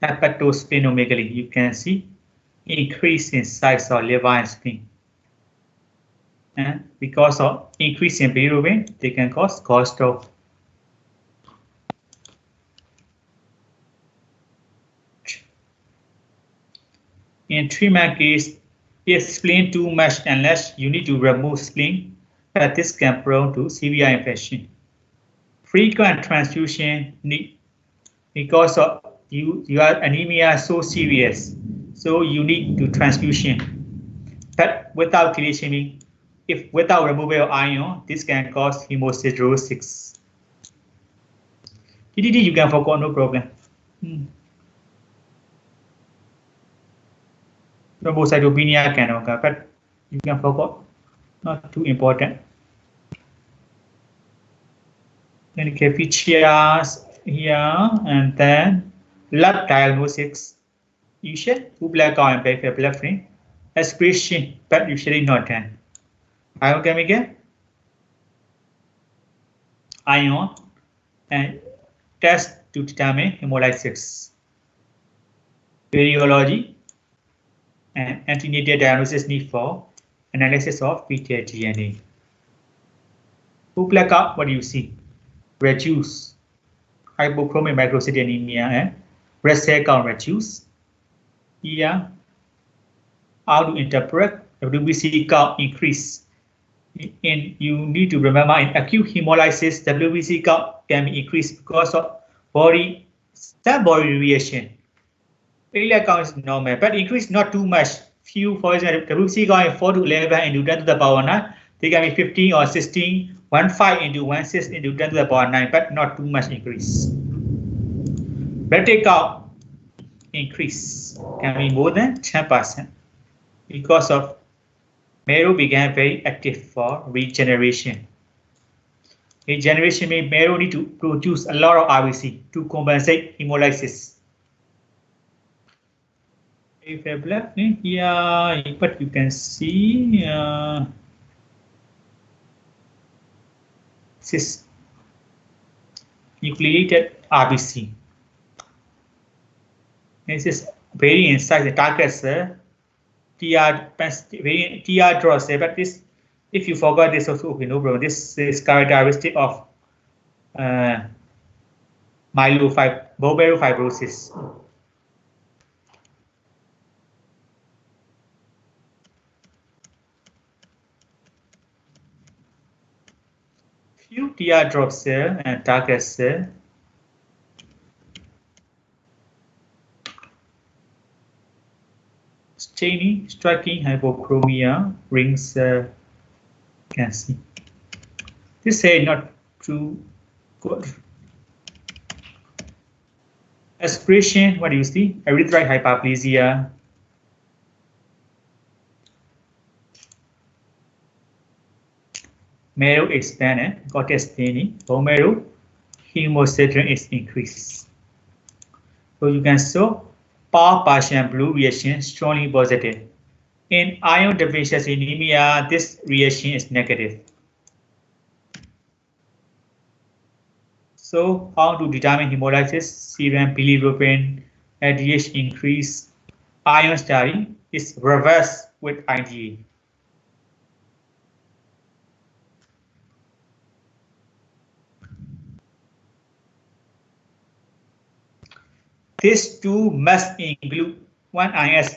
hepatosplenomegaly. You can see increase in size of liver and spleen. And because of increase in bilirubin, they can cause gallstone. In treatment case, if spleen too much unless you need to remove spleen, but this can prone to severe infection. Frequent transfusion need because of your anemia is so serious, so you need to transfusion. But without thalassemia, if without removal of iron, this can cause hemocytosis. TDD you can forget, no problem. Thrombocytopenia can occur, but you can forget, not too important. Then features here, and then lab diagnostics. Usually, blackout and peripheral blood film, aspiration, but usually not done. Biochemical, ion, and test to determine hemolysis. Radiology and antenatal diagnosis need for analysis of fetal DNA. Blackout, what do you see? Reduce hypochromic microcytic anemia and red cell count reduce. Here, how to interpret WBC count increase. And you need to remember in acute hemolysis, WBC count can be increased because of some body reaction. Platelet count is normal, but increase not too much. Few, for example, WBC count is 4 to 11 into 10 to the power 9. They can be 15 or 16, 1.5 into 1.6 into 10 to the power 9, but not too much increase. Platelet count increase can be more than 10% because of marrow became very active for regeneration. Regeneration means marrow need to produce a lot of RBC to compensate hemolysis. If a blood here, but you can see this is nucleated RBC. This is very inside the target cell. TR draws there, but this, if you forgot this also, okay, no problem. This is characteristic of bone marrow fibrosis. Few TR drop cell and target cell. Staining, striking hypochromia rings can see. This is not too good. Aspiration, what do you see? Erythroid hyperplasia. Marrow expanded, got a staining, bone marrow, hemocytin is increased. So you can show partial blue reaction strongly positive. In iron deficiency anemia, this reaction is negative. So how to determine hemolysis? Serum bilirubin, LDH increase, iron study is reversed with IgA. These two must include one IS.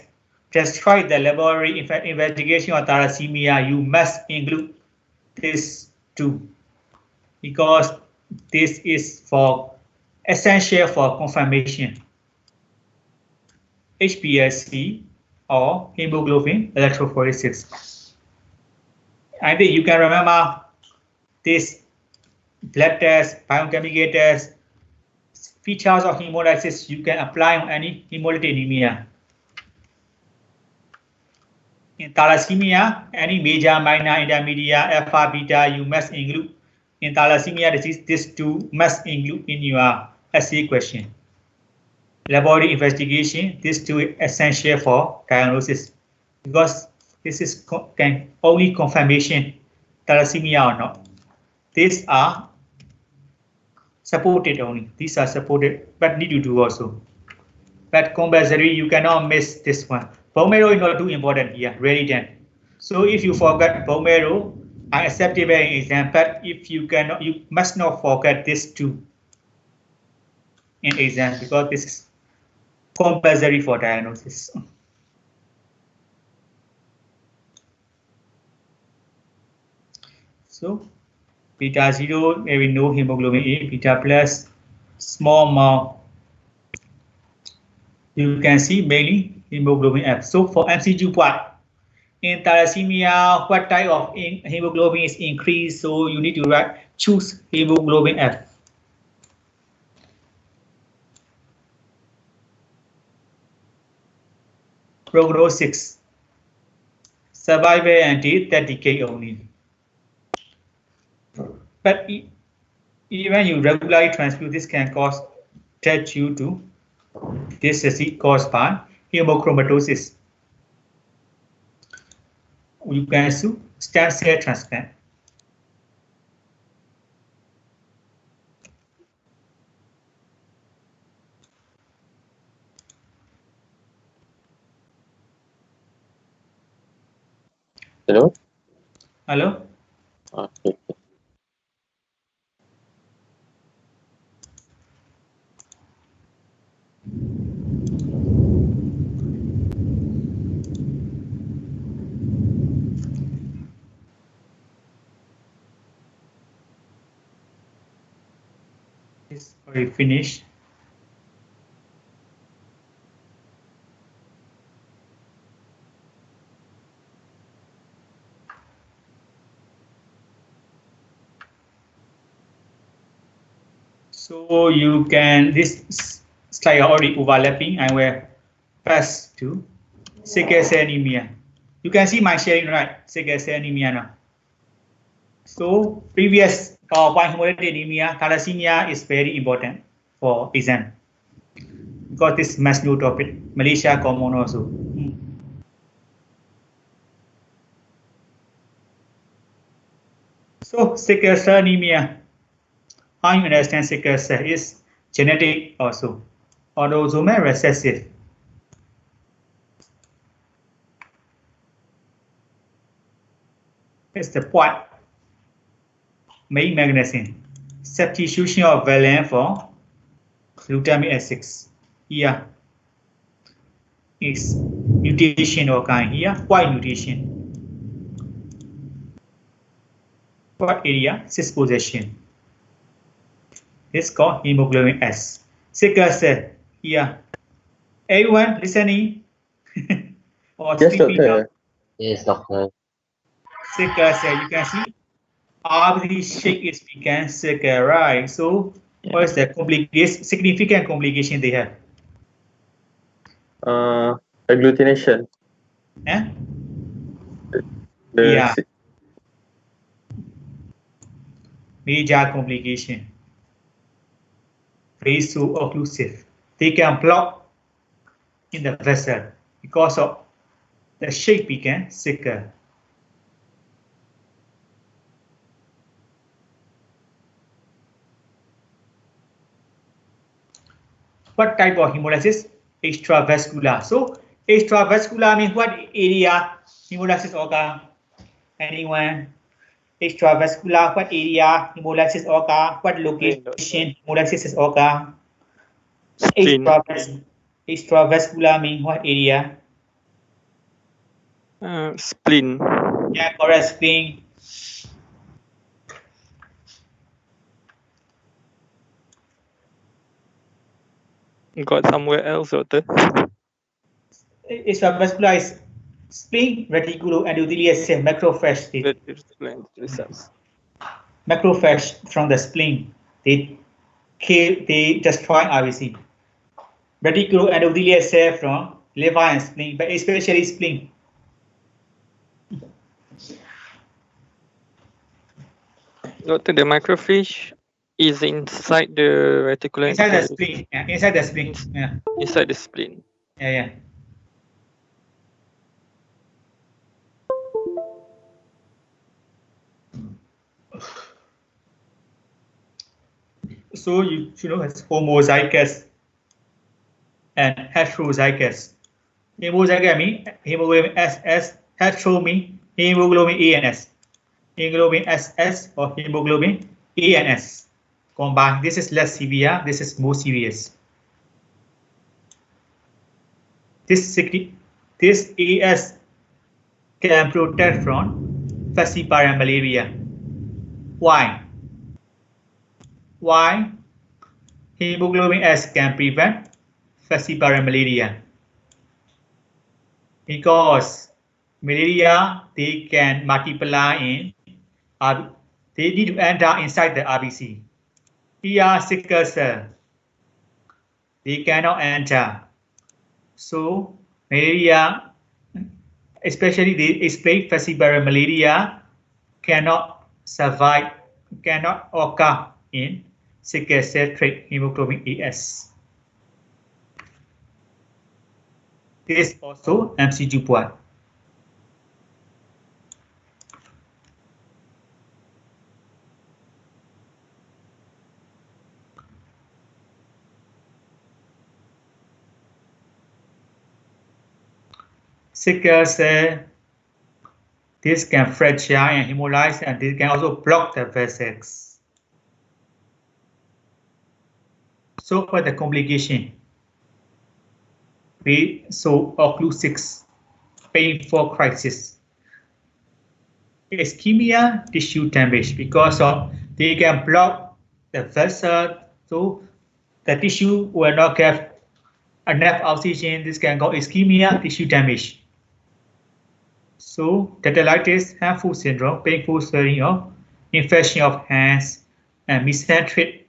Destroy the laboratory investigation of thalassemia. You must include these two because this is for essential for confirmation. HPLC or hemoglobin electrophoresis. I think you can remember this blood test, biochemical test, features of hemolysis you can apply on any hemolytic anemia. In thalassemia, any major, minor, intermediate, alpha, beta, you must include. In thalassemia disease, these two must include in your essay question. Laboratory investigation, these two essential for diagnosis because this is can only confirmation thalassemia or not. These are supported only. These are supported, but need to do also. But compulsory, you cannot miss this one. Bone marrow is not too important here, really then. So if you forget bone marrow, I accept it as an exam, but if you cannot, you must not forget this two in exam because this is compulsory for diagnosis. So beta 0, maybe no hemoglobin A, beta plus, small amount. You can see mainly hemoglobin F. So for MCQ part, in thalassemia, what type of hemoglobin is increased? So you need to choose hemoglobin F. Prognosis, survival and death, that decay only. But even you regularly transfuse, this can cause death due to this disease caused by hemochromatosis. You can do stem cell transplant. Hello? Hello? Okay. It's already finished. So you can, this slide already overlapping. I will pass to sickle cell anemia. You can see my sharing, right? Sickle cell anemia now. So previous one hemolytic anemia, thalassemia is very important for exam because this mass new topic. Malaysia common also. So sickle cell anemia. How you understand sickle cell is genetic also, autosomal recessive. It's the point. Main mechanism, substitution of valine for glutamic acids. Here is mutation occurring here. Why mutation? What area? Cis position. It's called hemoglobin S. Sickle cell here. Everyone listening? Or Yes, speaking doctor. up? Yes, doctor. Sickle cell, you can see RBC shape is become sickle, right? So what is the significant complication they have? Agglutination. Eh? The Yeah. Major complication. Vaso-occlusive. They can block in the vessel because of the shape became sickle. What type of hemolysis? Extravascular. So extravascular means what area hemolysis occur? Anyone? Extravascular, what area hemolysis occur? What location hemolysis occur? Spleen. Extravascular means what area? Spleen. Yeah, correct. Spleen. Got somewhere else, doctor? Extravascular is spleen, reticuloendothelial cell, macrophage. macrophage from the spleen. They destroy RBC. Reticuloendothelial cell from liver and spleen, but especially spleen. Doctor, the microphage is inside the reticulum. Inside the spleen. Yeah, inside the spleen. Yeah. Inside the spleen. Yeah. So you should know it's homozygous and heterozygous. Homozygous means hemoglobin SS, hetero means hemoglobin A and S. Hemoglobin SS or hemoglobin A and S combined. This is less severe, this is more serious. This AS can protect from falciparum malaria. Why? Why? Hemoglobin S can prevent falciparum malaria. Because malaria, they can multiply in, they need to enter inside the RBC. Here, sickle cell, they cannot enter. So, malaria, especially the explained falciparum malaria, cannot survive, cannot occur in sickle cell trait hemoglobin AS. This is also MCQ point. Sickle cell, this can fracture and hemolyze, and this can also block the vessels. So for the complication, occlusive, painful crisis, ischemia, tissue damage, because of they can block the vessel, so the tissue will not get enough oxygen. This can cause ischemia, tissue damage. So dactylitis, harmful syndrome, painful swelling of infection of hands, and mesenteric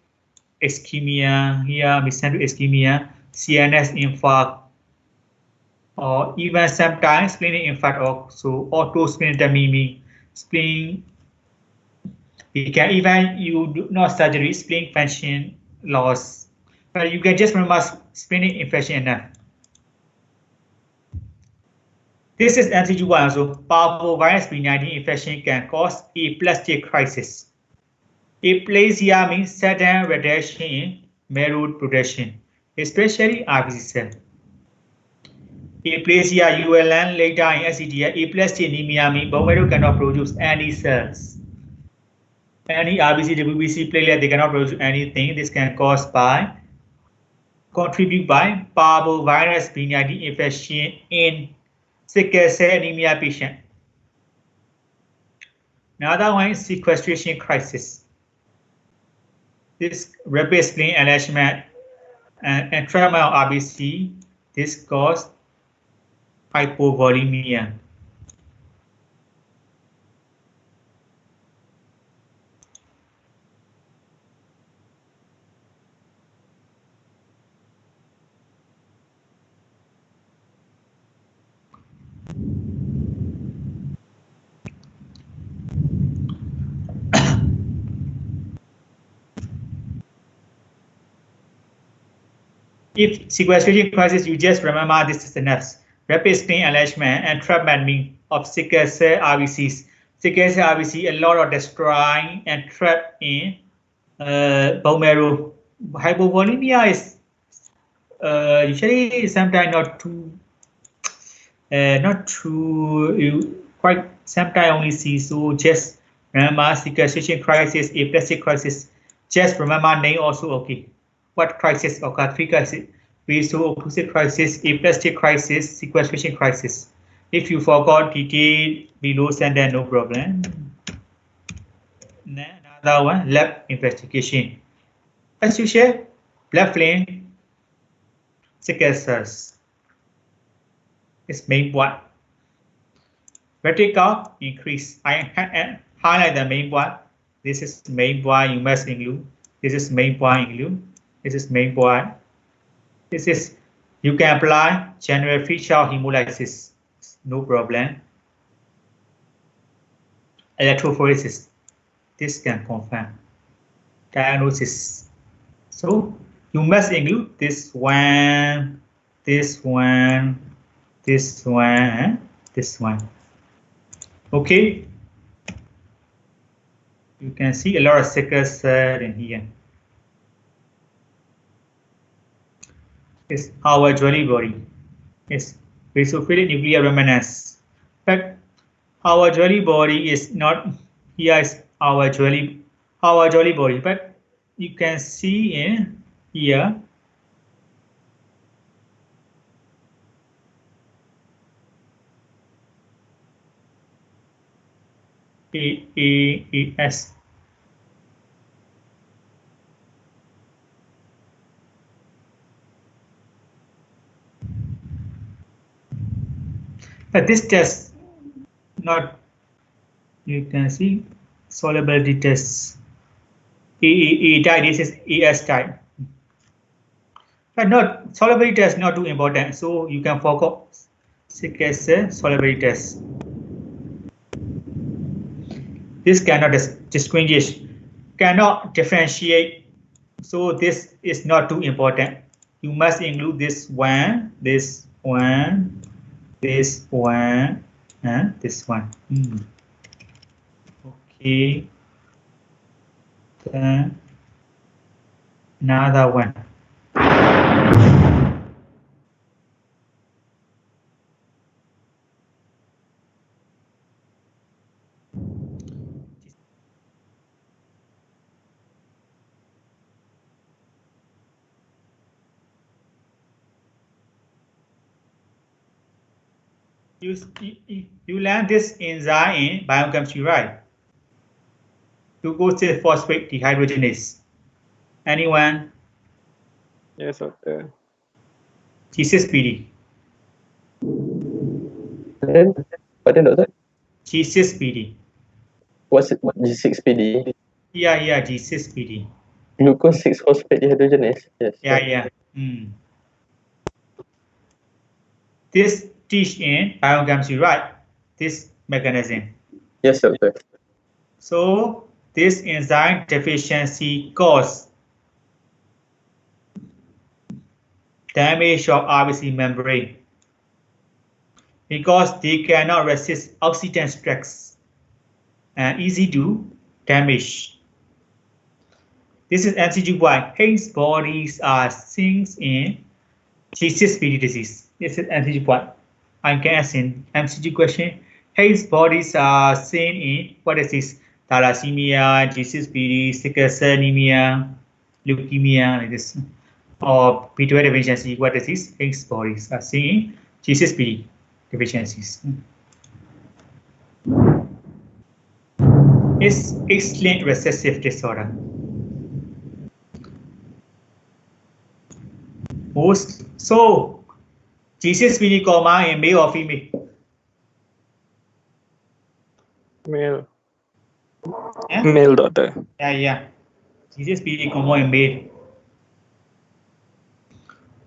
ischemia, here mesenteric ischemia, CNS infarct, or even sometimes splenic infarct, also autosplenectomy, spleen. You can even you do not surgery, spleen function loss, but you can just remember splenic infection enough. This is MCQ1 also. Parvovirus B19 infection can cause aplastic crisis. Aplasia means sudden reduction in marrow production, especially RBC cell. Aplasia ULN later in SCDA, aplastic anemia means bone marrow cannot produce any cells. Any RBC, WBC platelet, they cannot produce anything. This can cause by, contribute by parvovirus B19 infection in sickle cell anemia patient. Another one is sequestration crisis. This rapid spleen enlargement and entrapment of RBC, this cause hypovolemia. If sequestration crisis, you just remember this is enough. Rapid spleen enlargement and entrapment mean of sickle cell RBCs. Sickle cell RBC, a lot of destroying and trapped in bone marrow. Hypovolemia is usually sometimes not too, you quite sometimes only see. So just remember sequestration crisis, aplastic crisis. Just remember name also okay. What crisis occur? Three crises: vaso-occlusive crisis, aplastic crisis, sequestration crisis. If you forgot detail below, send then no problem. Another one, lab investigation. As you share, blood flame, sickle cells. It's main one. Vertical increase. I highlight the main one. This is main point. You must include. This is main point. Include. This is main point. This is you can apply general feature of hemolysis. No problem. Electrophoresis. This can confirm. Diagnosis. So you must include this one, this one, this one, and this one. Okay. You can see a lot of sickle cell in here. It's our jolly body. It's basophilic nuclear remnants. But our jolly body is not here. Is our jolly body. But you can see in here. AAAS. But this test not, you can see solubility tests. AAA type, this is AS type. But not solubility test not too important, so you can focus sickle cell solubility test. This cannot distinguish, cannot differentiate, so this is not too important. You must include this one, this one, this one, and this one. Okay. Then another one. You learn this enzyme in biochemistry, right? Glucose phosphate dehydrogenase. Anyone? Yes, doctor. G6PD. What then, doctor? G6PD. What's it? G6PD? Yeah, G6PD. Glucose 6-phosphate dehydrogenase. Yes. Yeah. This teach in biochemistry, right? This mechanism. Yes, doctor. So this enzyme deficiency cause damage of RBC membrane because they cannot resist oxygen stress and easy to damage. This is MCG1. Hence bodies are seen in G6PD disease. This is MCG1. I can ask in MCG question. Hence bodies are seen in what is this? Thalassemia, G6PD, sickle cell anemia, leukemia, like this, or B12 deficiency. What is this? Hence bodies are seen in G6PD deficiencies. It's X-linked recessive disorder. So G6PD coma in male or female? Male. Yeah? Male, doctor. Yeah. G6PD coma in male.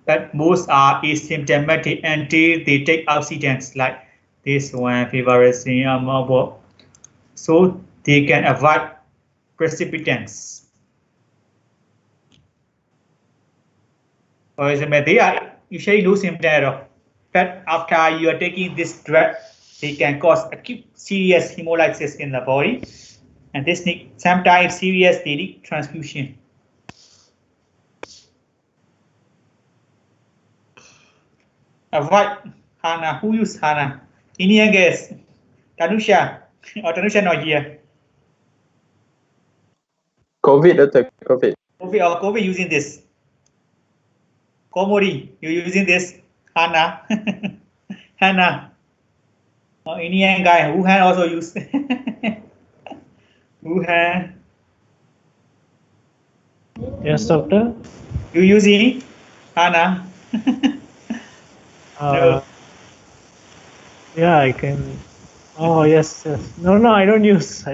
But most are asymptomatic until they take oxygens like this one, feverisine, so they can avoid precipitants. For example, they are usually no symptom at all. But after you are taking this drug, they can cause acute serious hemolysis in the body, and this need sometimes serious daily transfusion. Avoid Hana. Who use Hana? Any guess? Tanusha or Tanusha not here? COVID, doctor. COVID. COVID using this. Komori, you using this? Hana. Hana. Or Indian guy. Wuhan also use. Wuhan. Yes, doctor. You using Hana? No. Yeah, I can. Oh, yes. No, I don't use.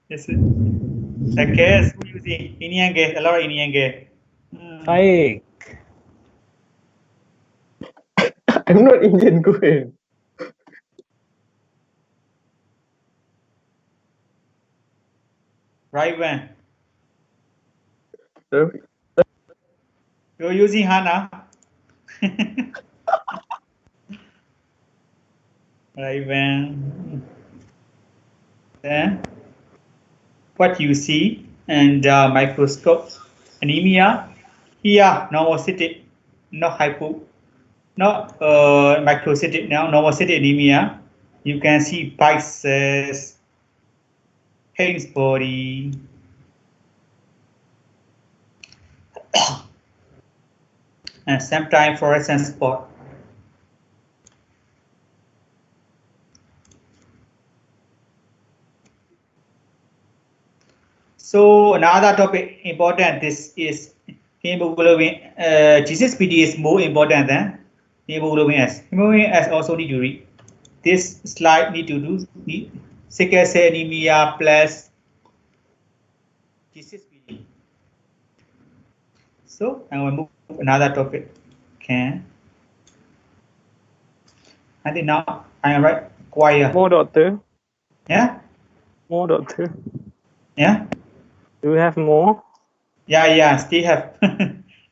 Yes. The gas who using Indian gas, a lot of Indian gas. Baik. I'm not Indian, go ahead. Right when Sorry. you're using Hana. Right when then what you see and microscopes anemia here normocytic, not hypo, not microcytic, now normocytic anemia. You can see Pisces, Higgs body, and sometimes fluorescent spot. So another topic important, this is hemoglobin. GCSPD is more important than hemoglobin S. Hemoglobin S also need to read. This slide need to do sickle cell anemia plus GCSPD. So I will move another topic. Okay. I think now I am right. Acquire. More, doctor. Yeah. More, doctor. Yeah. Do you have more? Yeah. Still have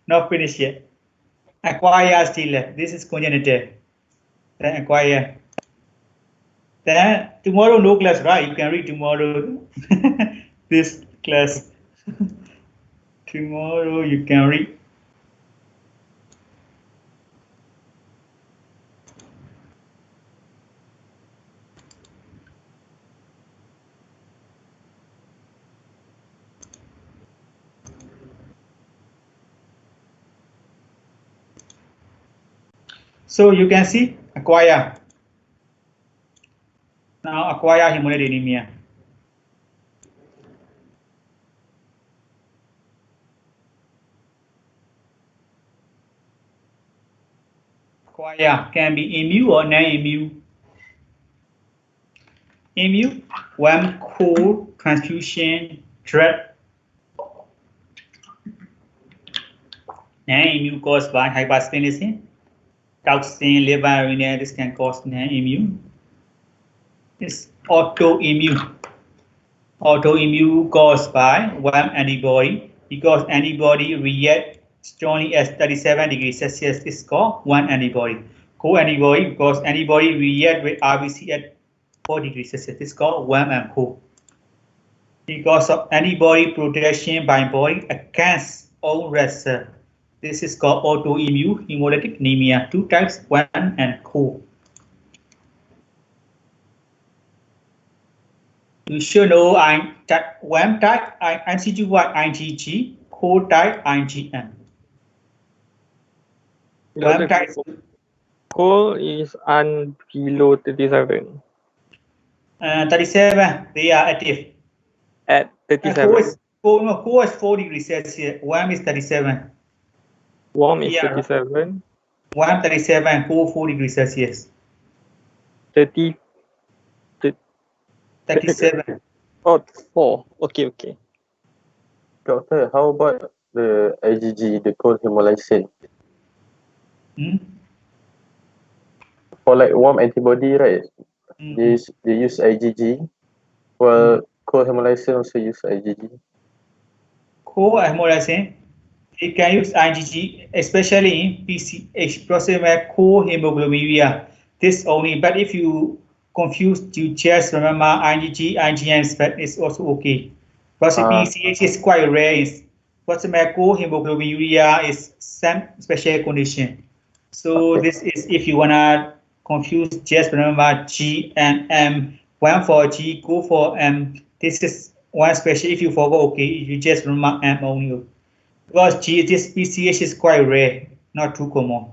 not finished yet. Acquire still left. This is congenital. Then acquire. Then tomorrow no class, right? You can read tomorrow this class. Tomorrow you can read. So you can see acquire. Now acquire hemolytic anemia. Acquire can be immune or non-immune. Immune, one cold transfusion threat. Non-immune caused by hypersplenism, toxin, liver, renal. This can cause non-immune. It's autoimmune. Autoimmune caused by one antibody, because antibody react strongly at 37 degrees Celsius is called one antibody. Co-antibody, because antibody react with RBC at 4 degrees Celsius is called one and co. Because of antibody protection by body against own red cell. This is called autoimmune hemolytic anemia. Two types, one and co. You should know one type IgG1 IgG, co type IgM. One type Coal is below 37. 37, they are active. At 37. Co is 4 degrees Celsius, warm is 37. Warm is 37. Warm 37, co 4 degrees Celsius. 30. 37. Oh, 4. Okay. Doctor, how about the IgG, the cold hemolysin? For like warm antibody, right? They use IgG. Well, cold hemolysin also use IgG. Cold hemolysin, it can use IgG, especially in PCH, proximal cold hemoglobinuria. This only, but if you confuse, you just remember IgG, IgM is also okay. Because PCH is quite rare. Proximal cold hemoglobinuria is some special condition. So this is, if you wanna confuse, just remember G and M. One for G, go for M. This is one special. If you forgot, okay, you just remember M only. Because this PCH is quite rare, not too common.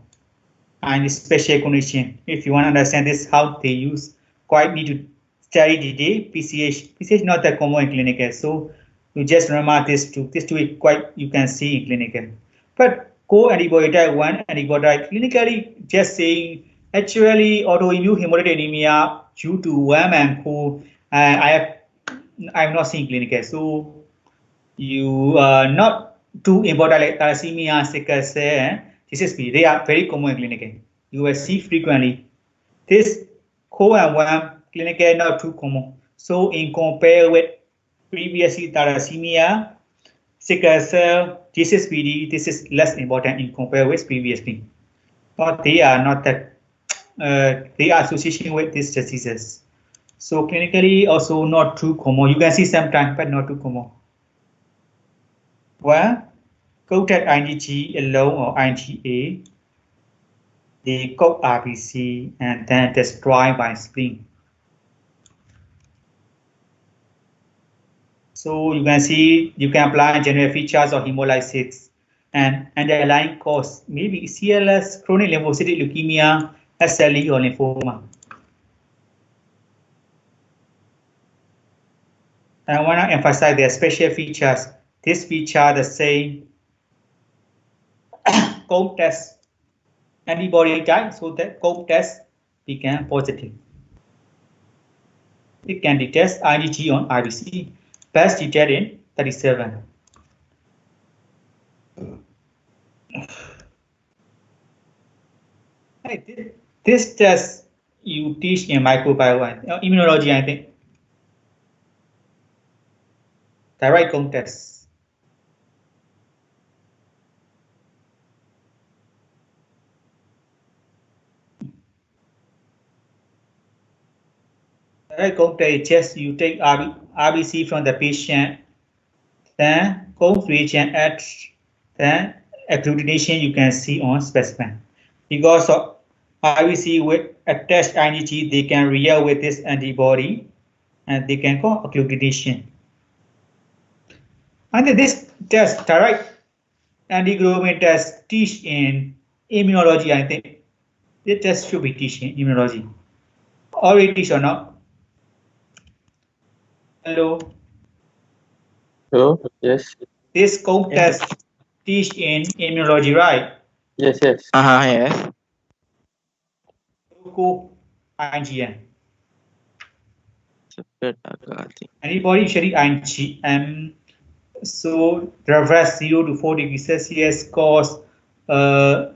And special condition. If you want to understand this, how they use, quite need to study the day. PCH is not that common in clinical. So you just remember this two. This two is quite, you can see in clinical. But co-antibody type 1 antibody clinically just saying actually autoimmune hemolytic anemia due to WAM and co. I have I'm not seeing clinical. So you not too important like thalassemia, sickle cell, GCSP. They are very common in clinical. You will see frequently. This co-1 clinical not too common. So in compare with previously thalassemia, sickle cell, GCSPD, this is less important in compare with previously. But they are not that they are association with these diseases. So clinically also not too common. You can see sometimes, but not too common. Well, coated IgG alone or IgA, they coat RBC and then destroyed by spleen. So you can see, you can apply general features of hemolysis and underlying cause, maybe CLS, chronic lymphocytic leukemia, SLE or lymphoma. I want to emphasize their special features. This feature the same COPE test antibody type, so that COPE test became positive. It can detect IgG on RBC, best detected in 37. This test you teach in microbiome, immunology, I think. Direct COPE test. Direct COPE test is just you take RBC from the patient, then COPE reagent at then agglutination you can see on specimen. Because of RBC with attached IgG, they can react with this antibody and they can cause agglutination. And this test, direct antiglobulin test, teach in immunology, I think. This test should be teaching immunology. Already teach or not? Hello? Hello? Yes. This COPE test teach in immunology, right? Yes, yes. Yes. Go IgM. Separate agak, I think. Antibody usually IgM. So reverse 0 to 4 degrees Celsius caused by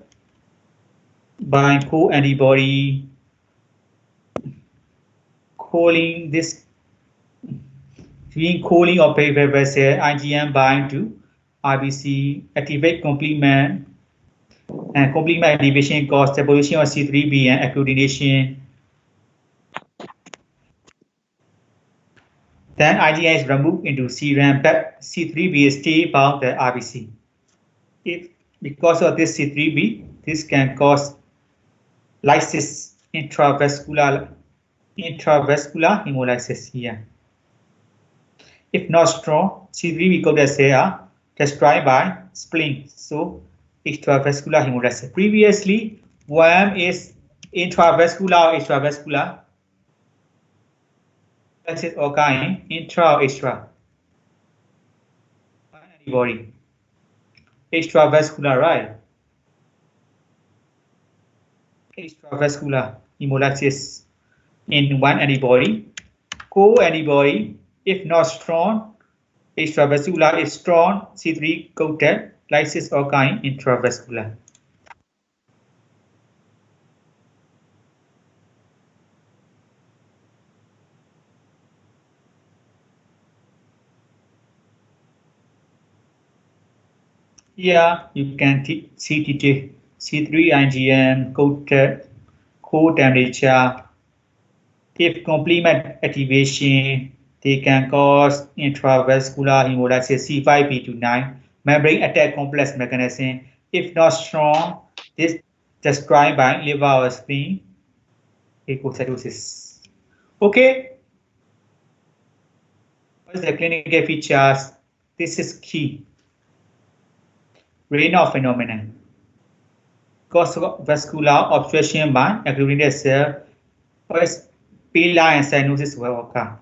co-antibody cooling this cooling of paper vessel IgM bind to RBC, activate complement, and complement activation cause deposition of C3b and agglutination. Then IgM is removed into serum, but C3b is still bound to RBC. If because of this C3b, this can cause lysis intravascular hemolysis here. If not strong, C3b coated cells are destroyed by spleen, so extravascular hemolysis. Previously, worm is intravascular or extravascular. Lysis occur in intra or extra. Antibody. Extravascular, right? Extravascular hemolysis in one antibody. Co-antibody, if not strong, extravascular is strong, C3 coated, lysis occur in intravascular. Yeah, you can see C3 IgM coated, core temperature. If complement activation, they can cause intravascular hemolysis C5b29 membrane attack complex mechanism. If not strong, this destroyed by liver or spleen phagocytosis. Okay. What is the clinical features? This is key. Raynaud phenomenon. Cause of vascular obstruction by agglutinated cell, P-line cyanosis will occur.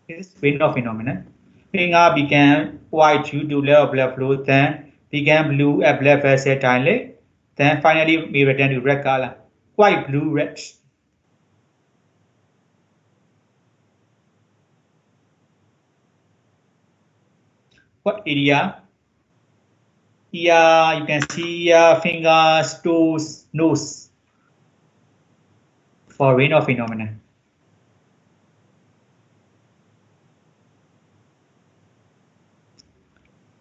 This is Raynaud phenomenon. Finger became white due to lack of blood flow, then became blue at blood vessel dilate, then finally may return to red color, white, blue, red. what area? Ear, you can see ear, fingers, toes, nose for Raynaud phenomenon.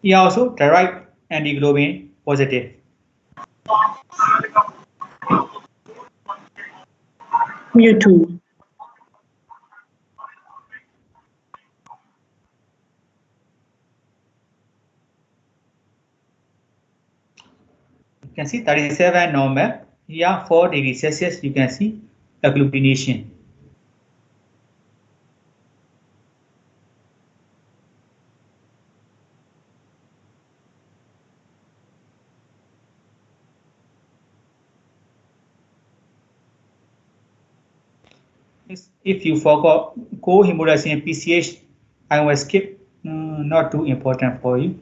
Here also thyroid antiglobulin positive. Mu2. You can see 37 normal. Here 4 degrees Celsius, you can see agglutination. If you forgot co-hemolysis and PCH, I will skip. Not too important for you.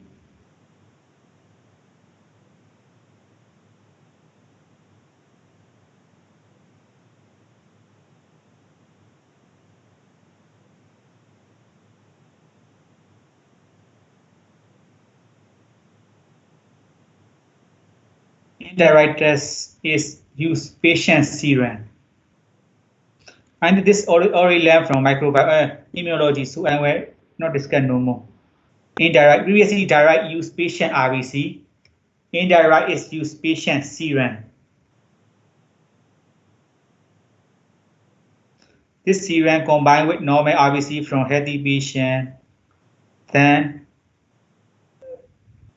Indirect test is use patient serum. And this already learned from immunology, so I will not discuss no more. Indirect, previously direct use patient RBC. Indirect is use patient serum. This serum combined with normal RBC from healthy patient, then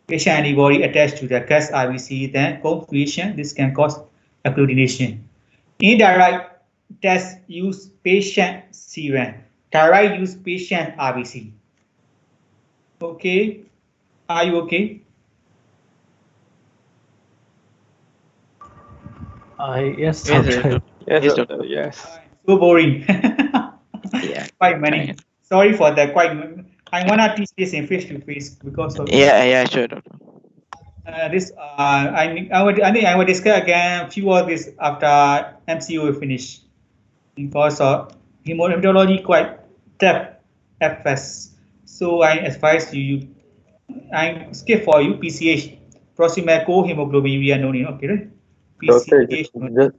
patient antibody attached to the cast RBC, then confusion. This can cause agglutination. Indirect test use patient serum. Direct use patient RBC. Okay, are you okay? Yes, Yes, doctor. yes, doctor. Yes. So boring. Yeah. Quite many. Sorry for that. I wanna teach this in face to face because of Yeah, sure, doctor. this. I think I will discuss again few of this after MCU will finish because of hematology quite tough at first. So I advise you. I skip for you PCH, proximal co-hemoglobinuria no need. Okay, right? Doctor, PCH.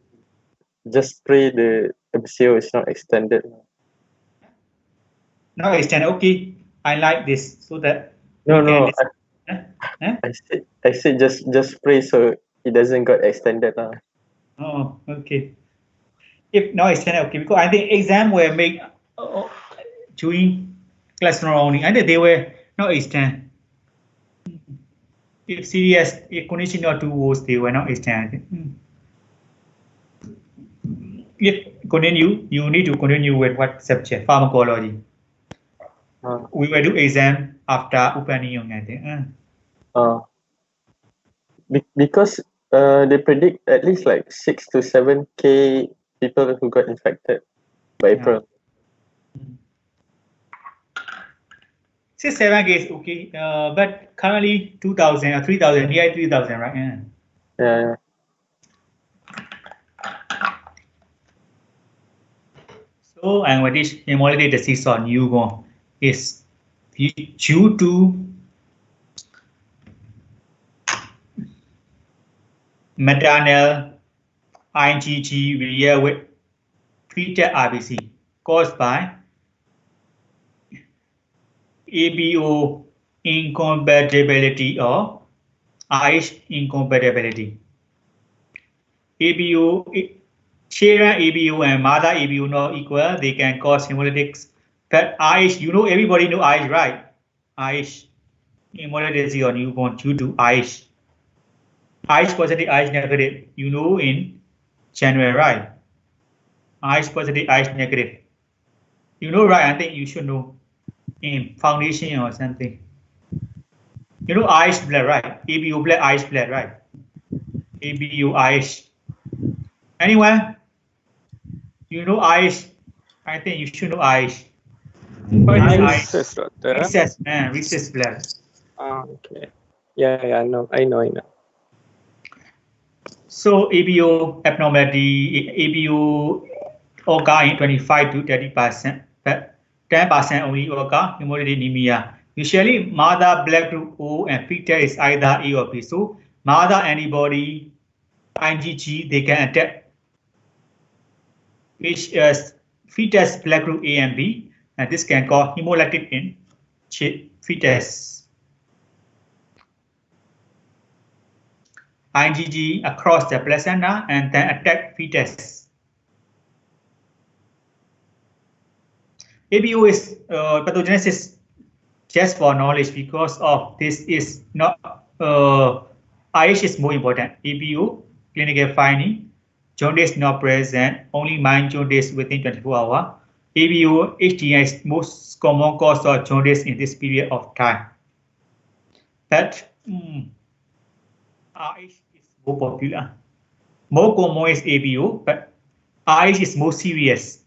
just pray the MCO is not extended. No extend. Okay, I like this so that No, we can. I said just pray so it doesn't get extended now. Oh, okay. If no extend, okay, because I think exam were made during classroom only. I think they were not extend. If serious, if condition or 2 was they were not extend. If continue, you need to continue with what subject? Pharmacology. We will do exam after Upaniyong, I think. Because they predict at least like 6 to 7K people who got infected by April. 6-7 is okay, but currently 2,000 or 3,000, near 3,000, right? Yeah. So, and what is hemolytic disease or newborn is due to maternal IgG react with treated RBC caused by ABO incompatibility or IH incompatibility. ABO, children ABO and mother ABO not equal, they can cause hemolytics. But IH, everybody know IH, right? IH, hemolytic disease or newborn due to IH. IH positive, IH negative, in January, right? IH positive, IH negative. Right? I think you should know in foundation or something. IH blood, right? ABO blood, IH blood, right? ABO, IH. Anyone? IH? I think you should know IH. What is IH? Recess, doctor. Recess blood. Okay. Yeah, I know. So ABO abnormality, ABO occur in 25 to 30%, but 10% only occur hemolytic anemia. Usually, mother black group O and fetus is either A or B. So, mother antibody, IgG, they can attack which is fetus black group A and B, and this can cause hemolytic in fetus. IgG across the placenta and then attack fetus. ABO is pathogenesis just for knowledge because of this is not IH is more important. ABO clinical finding, jaundice not present, only mild jaundice within 24 hours. ABO HDI is most common cause of jaundice in this period of time. But RH is more popular. More common is ABO, but RH is more serious.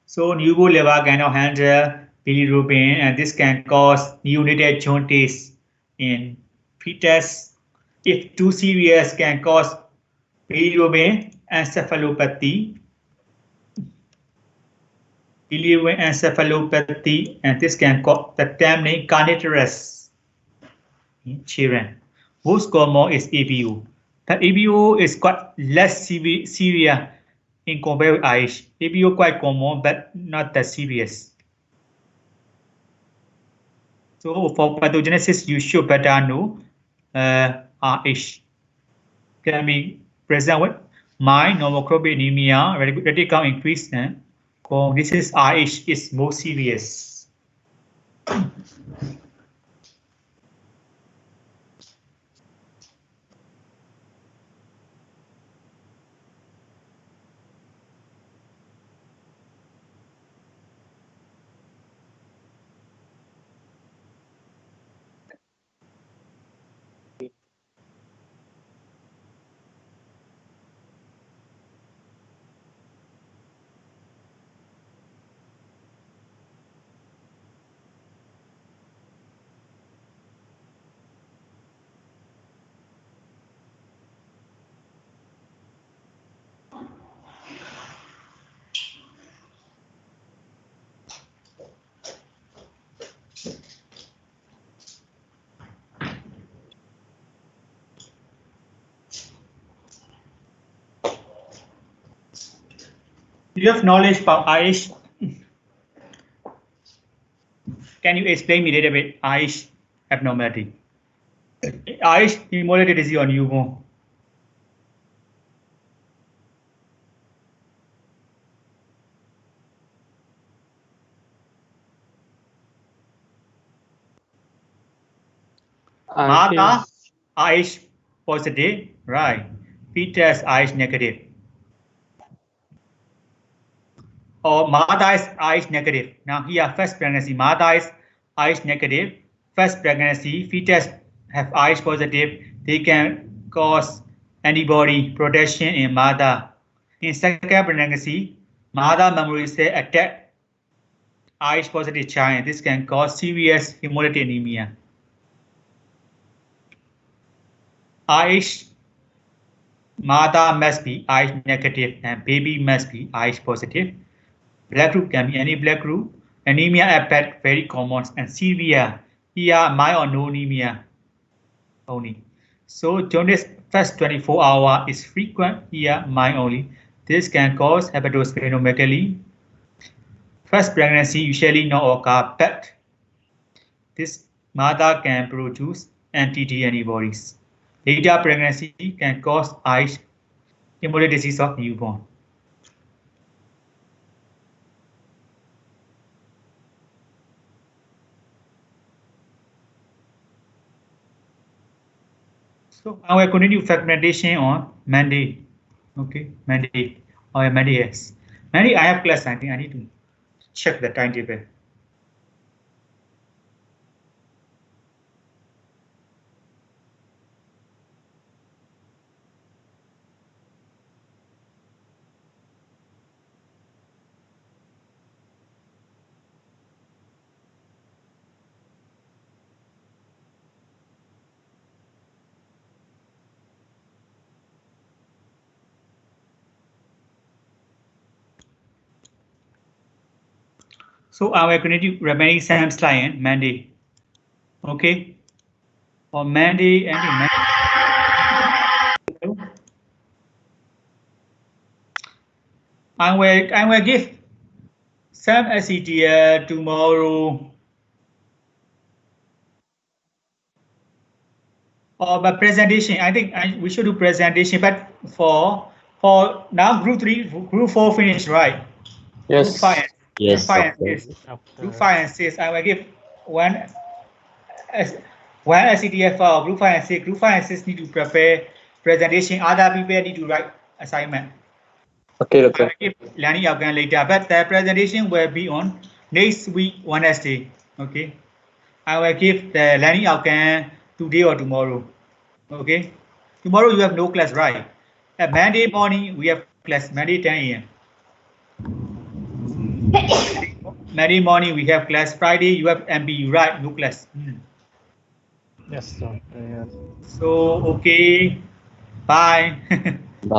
So newborn liver cannot handle bilirubin, and this can cause neonatal jaundice in fetus. If too serious, can cause bilirubin encephalopathy. Bilirubin encephalopathy, and this can cause the term name carnivorous in children. Most common is ABO. The ABO is quite less severe in compared with IH. ABO quite common, but not that serious. So for pathogenesis, you should better know RH. Can be present with mild normocropic anemia, ready count increase, and this is RH is more serious. You have knowledge about IH. Can you explain me a little bit IH abnormality? IH hemolytic disease on newborn. Mother IH positive, right? Fetus IH negative. Or mother is IH negative. Now here first pregnancy, mother is IH negative. First pregnancy, fetus have IH positive. They can cause antibody production in mother. In second pregnancy, mother memory cell attack IH positive child. This can cause serious hemolytic anemia. IH mother must be IH negative and baby must be IH positive. Black group can be any black group. Anemia affect very common and severe. Here, mild or no anemia only. So jaundice first 24 hours is frequent. Here, mild only. This can cause hepatosplenomegaly. First pregnancy usually no occur, but this mother can produce anti-D antibodies. Later pregnancy can cause IH hemolytic disease of newborn. So I will continue fragmentation on Monday. Okay, Monday. Oh, yeah, Monday, yes. Monday I have class, I think I need to check the timetable. So I will continue remaining same slide Monday. Okay. On Monday and I will give some SETL tomorrow. Or by presentation, I think we should do presentation, but for now group 3, group 4 finished, right? Yes. Group 5, Yes, doctor. Group 5 and 6, I will give one SETF for group 5 and 6. Group 5 and 6 need to prepare presentation. Other people need to write assignment. Okay, I doctor. will give learning outcome later, but the presentation will be on next week, Wednesday. Okay. I will give the learning outcome today or tomorrow. Okay. Tomorrow you have no class, right? At Monday morning we have class, Monday 10 a.m. Monday morning we have class. Friday you have MBU, right? No class. Yes, doctor. Yes. So okay. Bye.